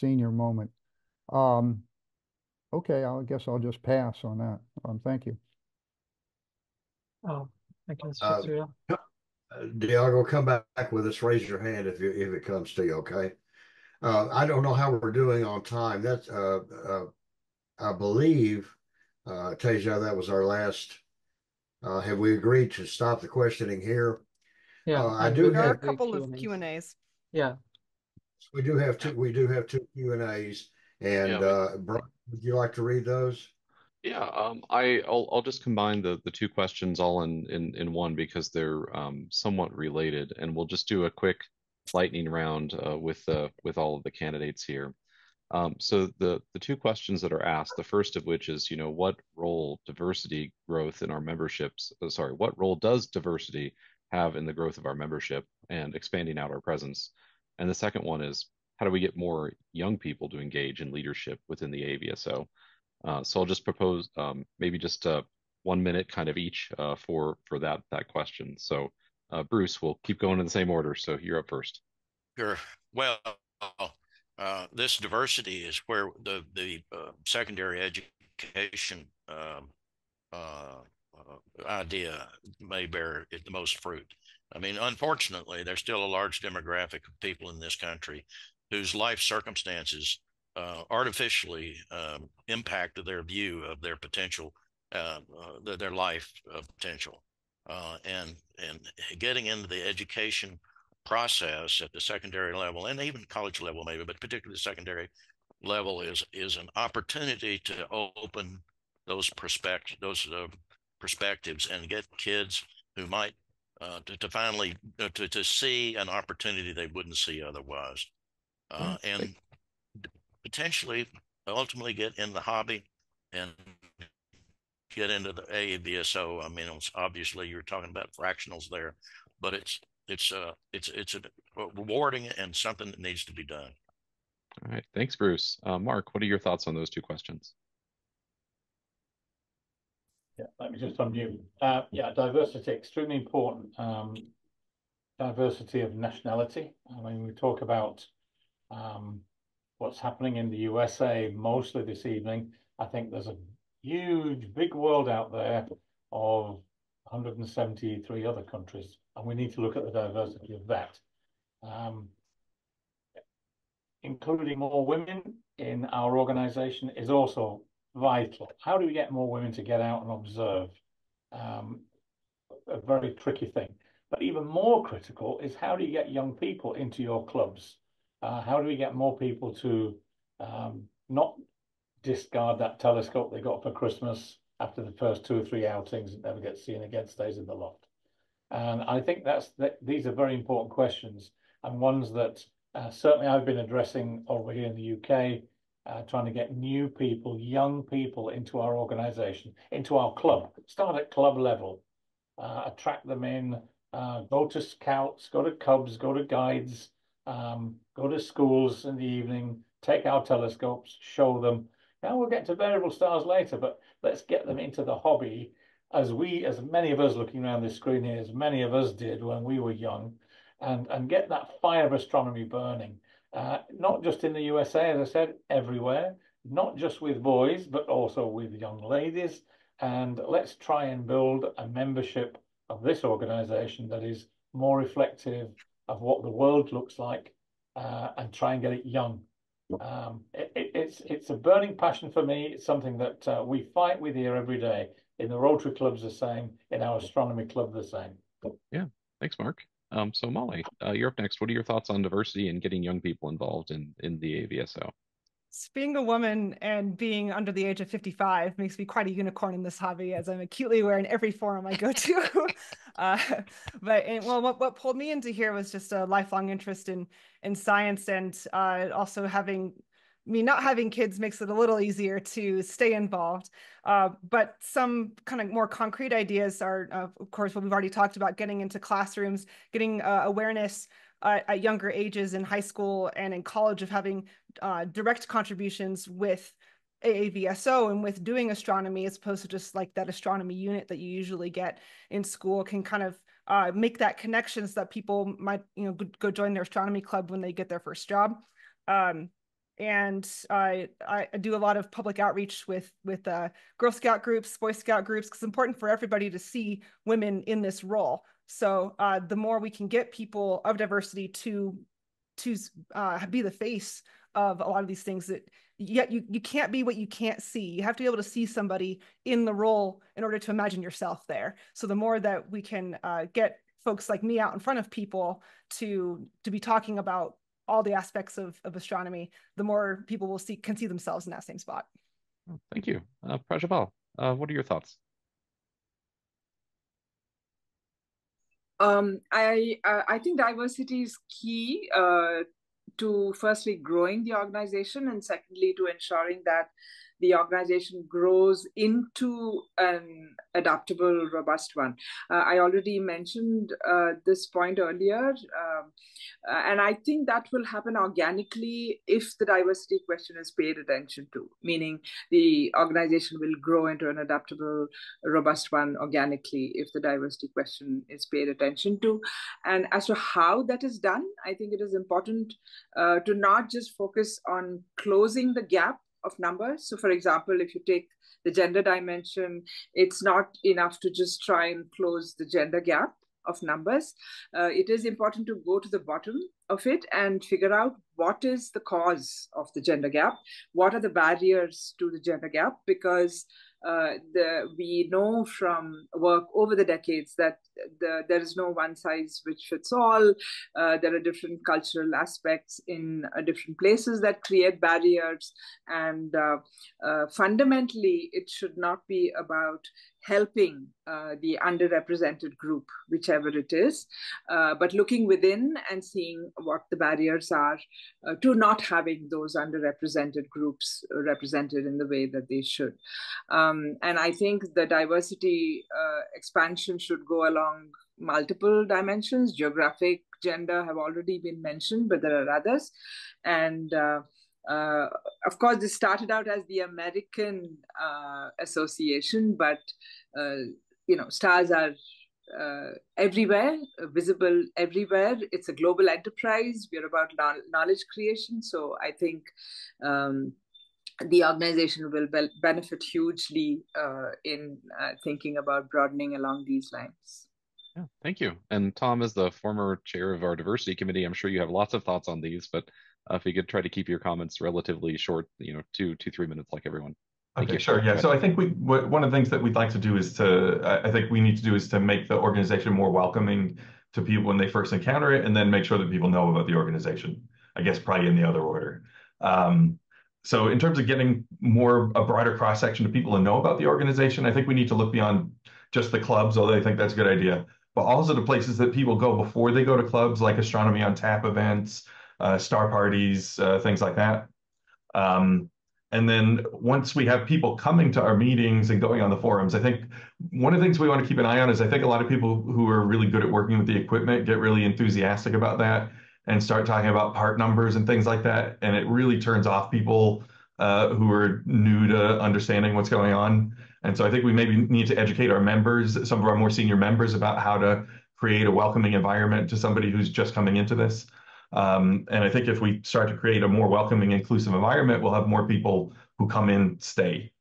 Senior moment. Okay, I guess I'll just pass on that. Thank you. Oh, thank you, Mr. Teixeira. Diogo, come back with us. Raise your hand if it comes to you. Okay. I don't know how we're doing on time. That's I believe, Teja, that was our last. Have we agreed to stop the questioning here? Yeah, I do There are have a couple of Q&As. Yeah. We do have two. We do have two Q&As. And Brian, would you like to read those? Yeah, I'll just combine the two questions all in one because they're somewhat related, and we'll just do a quick lightning round with all of the candidates here. So the two questions that are asked, the first of which is, what role diversity growth in our memberships, what role does diversity have in the growth of our membership and expanding out our presence? And the second one is, how do we get more young people to engage in leadership within the AAVSO? So I'll just propose maybe just 1 minute kind of each for that question. So Bruce, we'll keep going in the same order. So you're up first. Sure. Well, this diversity is where the secondary education idea may bear the most fruit. I mean, unfortunately, there's still a large demographic of people in this country whose life circumstances artificially impact their view of their potential, their life potential, and getting into the education process at the secondary level and even college level maybe, but particularly the secondary level is an opportunity to open those perspectives and get kids who might to finally to see an opportunity they wouldn't see otherwise, and potentially ultimately get in the hobby and get into the AAVSO. I mean, obviously you're talking about fractionals there, but it's rewarding and something that needs to be done. All right, thanks, Bruce. Mark, what are your thoughts on those two questions? Yeah, let me just unmute. Yeah, diversity, extremely important. Diversity of nationality. I mean, we talk about what's happening in the USA mostly this evening. I think there's a huge, big world out there of 173 other countries, and we need to look at the diversity of that. Including more women in our organization is also vital. How do we get more women to get out and observe? A very tricky thing. But even more critical is how do you get young people into your clubs? How do we get more people to not discard that telescope they got for Christmas after the first 2 or 3 outings and never gets seen again, stays in the loft? And I think these are very important questions, and ones that certainly I've been addressing over here in the UK, trying to get new people, young people into our organization, into our club. Start at club level, attract them in, go to scouts, go to cubs, go to guides, go to schools in the evening, take our telescopes, show them. Now we'll get to variable stars later, but let's get them into the hobby as many of us looking around this screen here, as many of us did when we were young, and get that fire of astronomy burning. Not just in the USA, as I said, everywhere, not just with boys, but also with young ladies. And let's try and build a membership of this organization that is more reflective of what the world looks like, and try and get it young. It's a burning passion for me. It's something that we fight with here every day. In the Rotary clubs the same, in our astronomy club the same. Yeah, thanks, Mark. So Molly, you're up next. What are your thoughts on diversity and getting young people involved in the AAVSO? Being a woman and being under the age of 55 makes me quite a unicorn in this hobby, as I'm acutely aware in every forum I go to. What pulled me into here was just a lifelong interest in science, and also not having kids makes it a little easier to stay involved. But some kind of more concrete ideas are, of course, what we've already talked about, getting into classrooms, getting awareness at younger ages in high school and in college of having direct contributions with AAVSO and with doing astronomy, as opposed to just like that astronomy unit that you usually get in school, can kind of make that connection so that people might go join their astronomy club when they get their first job. And I do a lot of public outreach with Girl Scout groups, Boy Scout groups, because it's important for everybody to see women in this role. So the more we can get people of diversity to be the face of a lot of these things, that yet you can't be what you can't see. You have to be able to see somebody in the role in order to imagine yourself there. So the more that we can get folks like me out in front of people to be talking about all the aspects of astronomy, the more people can see themselves in that same spot. Thank you. Prajval, what are your thoughts? I think diversity is key to firstly growing the organization, and secondly to ensuring that the organization grows into an adaptable, robust one. I already mentioned this point earlier, and I think that will happen organically if the diversity question is paid attention to, meaning the organization will grow into an adaptable, robust one organically if the diversity question is paid attention to. And as to how that is done, I think it is important to not just focus on closing the gap of numbers. So for example, if you take the gender dimension, it's not enough to just try and close the gender gap of numbers. It is important to go to the bottom of it and figure out what is the cause of the gender gap, what are the barriers to the gender gap, because we know from work over the decades that there is no one size which fits all. There are different cultural aspects in different places that create barriers, and fundamentally it should not be about helping the underrepresented group, whichever it is, but looking within and seeing what the barriers are to not having those underrepresented groups represented in the way that they should. And I think the diversity expansion should go along multiple dimensions. Geographic, gender have already been mentioned, but there are others. And of course, this started out as the American Association, but stars are everywhere, visible everywhere. It's a global enterprise. We're about knowledge creation. So I think the organization will benefit hugely in thinking about broadening along these lines. Yeah, thank you. And Tom, as the former chair of our diversity committee, I'm sure you have lots of thoughts on these, but if you could try to keep your comments relatively short, 2-3 minutes like everyone. Thank Okay, you. sure. Yeah. So I think one of the things that we'd like to do is I think we need to do is to make the organization more welcoming to people when they first encounter it, and then make sure that people know about the organization. I guess probably in the other order. So in terms of getting a broader cross section of people to know about the organization, I think we need to look beyond just the clubs, although I think that's a good idea, but also the places that people go before they go to clubs, like astronomy on tap events, star parties, things like that. And then once we have people coming to our meetings and going on the forums, I think one of the things we want to keep an eye on is I think a lot of people who are really good at working with the equipment get really enthusiastic about that and start talking about part numbers and things like that. And it really turns off people who are new to understanding what's going on. And so I think we maybe need to educate our members, some of our more senior members, about how to create a welcoming environment to somebody who's just coming into this. And I think if we start to create a more welcoming, inclusive environment, we'll have more people who come in, stay.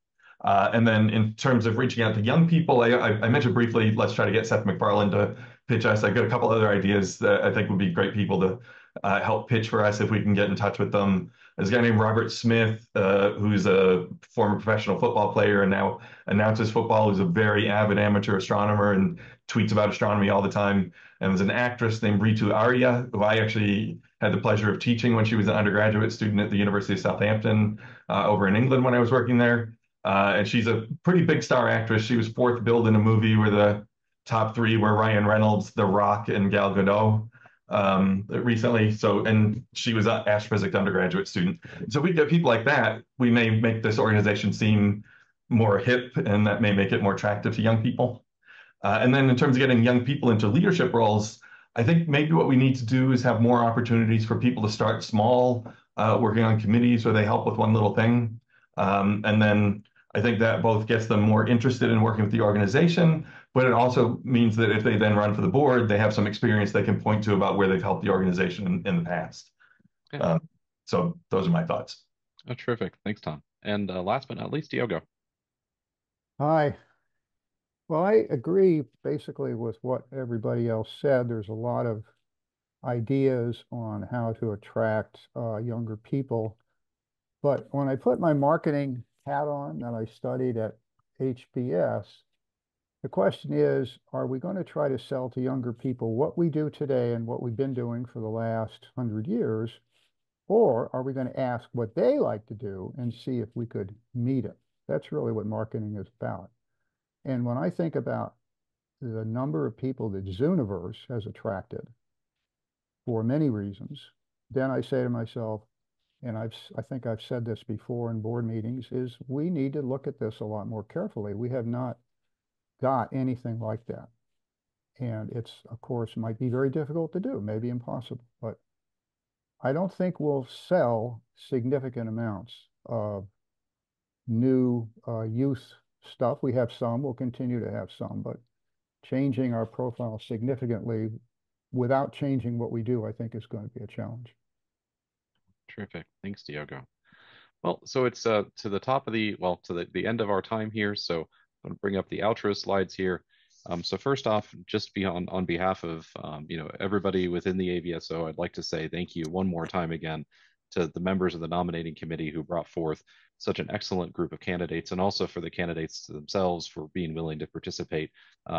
And then in terms of reaching out to young people, I mentioned briefly, let's try to get Seth MacFarlane to pitch us. I've got a couple other ideas that I think would be great people to help pitch for us if we can get in touch with them. There's a guy named Robert Smith, who's a former professional football player and now announces football, who's a very avid amateur astronomer and tweets about astronomy all the time. And there's an actress named Ritu Arya, who I actually had the pleasure of teaching when she was an undergraduate student at the University of Southampton over in England when I was working there. And she's a pretty big star actress. She was fourth billed in a movie where the top three were Ryan Reynolds, The Rock, and Gal Gadot recently. And she was an astrophysics undergraduate student. So if we get people like that, we may make this organization seem more hip, and that may make it more attractive to young people. And then in terms of getting young people into leadership roles, I think maybe what we need to do is have more opportunities for people to start small, working on committees where they help with one little thing. And then I think that both gets them more interested in working with the organization, but it also means that if they then run for the board, they have some experience they can point to about where they've helped the organization in the past. Yeah. So those are my thoughts. Oh, terrific. Thanks, Tom. And last but not least, Diogo. Hi. Well, I agree basically with what everybody else said. There's a lot of ideas on how to attract younger people. But when I put my marketing hat on that I studied at HBS, the question is, are we going to try to sell to younger people what we do today and what we've been doing for the last 100 years? Or are we going to ask what they like to do and see if we could meet it? That's really what marketing is about. And when I think about the number of people that Zooniverse has attracted for many reasons, then I say to myself, and I think I've said this before in board meetings, is we need to look at this a lot more carefully. We have not got anything like that. And it's, of course, might be very difficult to do, maybe impossible, but I don't think we'll sell significant amounts of new youth stuff. We have some, we'll continue to have some, but changing our profile significantly without changing what we do, I think is going to be a challenge. Terrific. Thanks, Diogo. Well, so it's to the top of to the end of our time here. So I'm going to bring up the outro slides here. So first off, just on behalf of everybody within the AAVSO, I'd like to say thank you one more time again to the members of the nominating committee who brought forth such an excellent group of candidates, and also for the candidates themselves for being willing to participate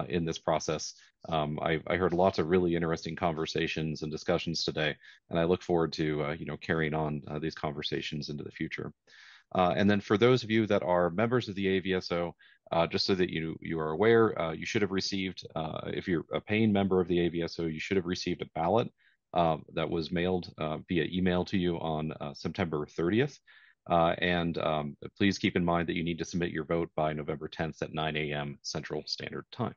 in this process. I heard lots of really interesting conversations and discussions today, and I look forward to carrying on these conversations into the future. And then for those of you that are members of the AAVSO, just so that you are aware, you should have received, if you're a paying member of the AAVSO, you should have received a ballot that was mailed via email to you on September 30th. And please keep in mind that you need to submit your vote by November 10th at 9 a.m. Central Standard Time.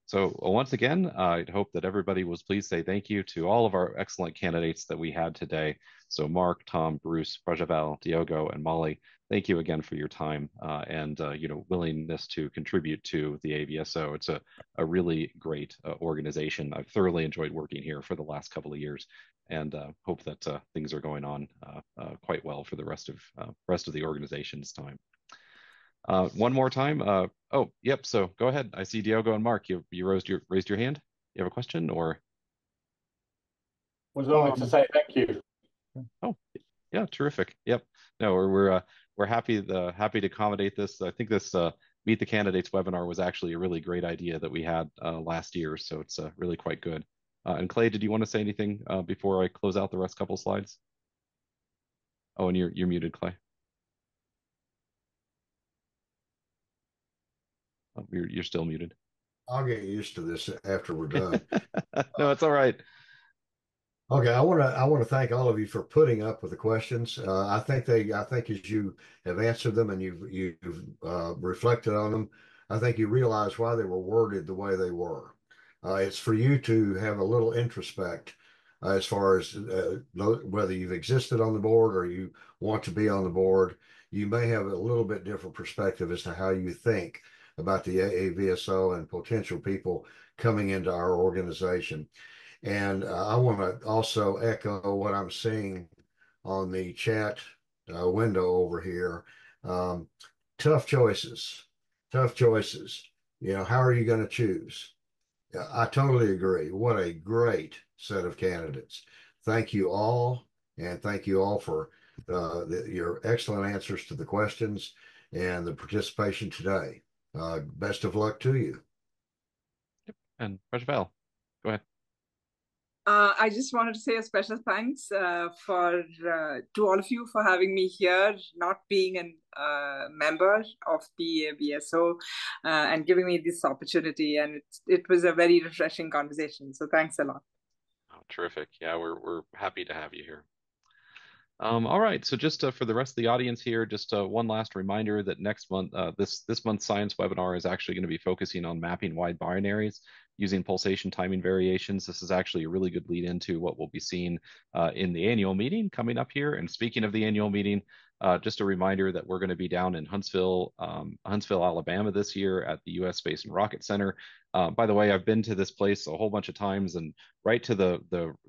So once again, I hope that everybody was pleased to say thank you to all of our excellent candidates that we had today. So Mark, Tom, Bruce, Prajval, Diogo, and Molly, thank you again for your time and willingness to contribute to the AAVSO. It's a really great organization. I've thoroughly enjoyed working here for the last couple of years, and hope that things are going on quite well for the rest of the organization's time. One more time. Oh, yep. So go ahead. I see Diogo and Mark. You raised your hand. You have a question or? Was only to say thank you. Oh, yeah, terrific. Yep. No, we're happy to accommodate this. I think this Meet the Candidates webinar was actually a really great idea that we had last year, so it's really quite good. And Clay, did you want to say anything before I close out the rest couple slides? Oh, and you're muted, Clay. Oh, you're still muted. I'll get used to this after we're done. No, it's all right. Okay, I want to thank all of you for putting up with the questions. I think as you have answered them and you've reflected on them, I think you realize why they were worded the way they were. It's for you to have a little introspect as far as whether you've existed on the board or you want to be on the board. You may have a little bit different perspective as to how you think about the AAVSO and potential people coming into our organization. And I want to also echo what I'm seeing on the chat window over here. Tough choices, tough choices. How are you going to choose? I totally agree. What a great set of candidates. Thank you all. And thank you all for your excellent answers to the questions and the participation today. Best of luck to you. And Prajval, go ahead. I just wanted to say a special thanks to all of you for having me here, not being a member of the AAVSO and giving me this opportunity. And it was a very refreshing conversation. So thanks a lot. Oh, terrific. Yeah, we're happy to have you here. All right, so just for the rest of the audience here, just one last reminder that next month, this month's science webinar is actually going to be focusing on mapping wide binaries using pulsation timing variations. This is actually a really good lead into what we'll be seeing in the annual meeting coming up here. And speaking of the annual meeting, just a reminder that we're going to be down in Huntsville, Alabama this year at the U.S. Space and Rocket Center. By the way, I've been to this place a whole bunch of times, and right to the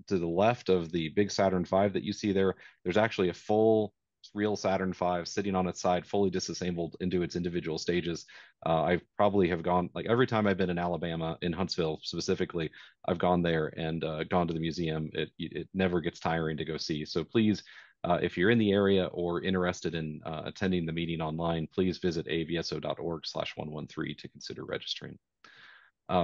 left of the big Saturn V that you see there, there's actually a full real Saturn V sitting on its side, fully disassembled into its individual stages. I probably have gone, like every time I've been in Alabama, in Huntsville specifically, I've gone there and gone to the museum. It never gets tiring to go see. So please, if you're in the area or interested in attending the meeting online, please visit aavso.org/113 to consider registering.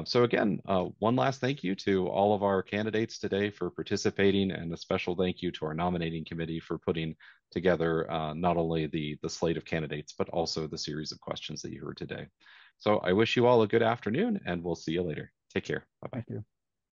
So again, one last thank you to all of our candidates today for participating, and a special thank you to our nominating committee for putting together not only the slate of candidates, but also the series of questions that you heard today. So I wish you all a good afternoon, and we'll see you later. Take care. Bye-bye. Thank you.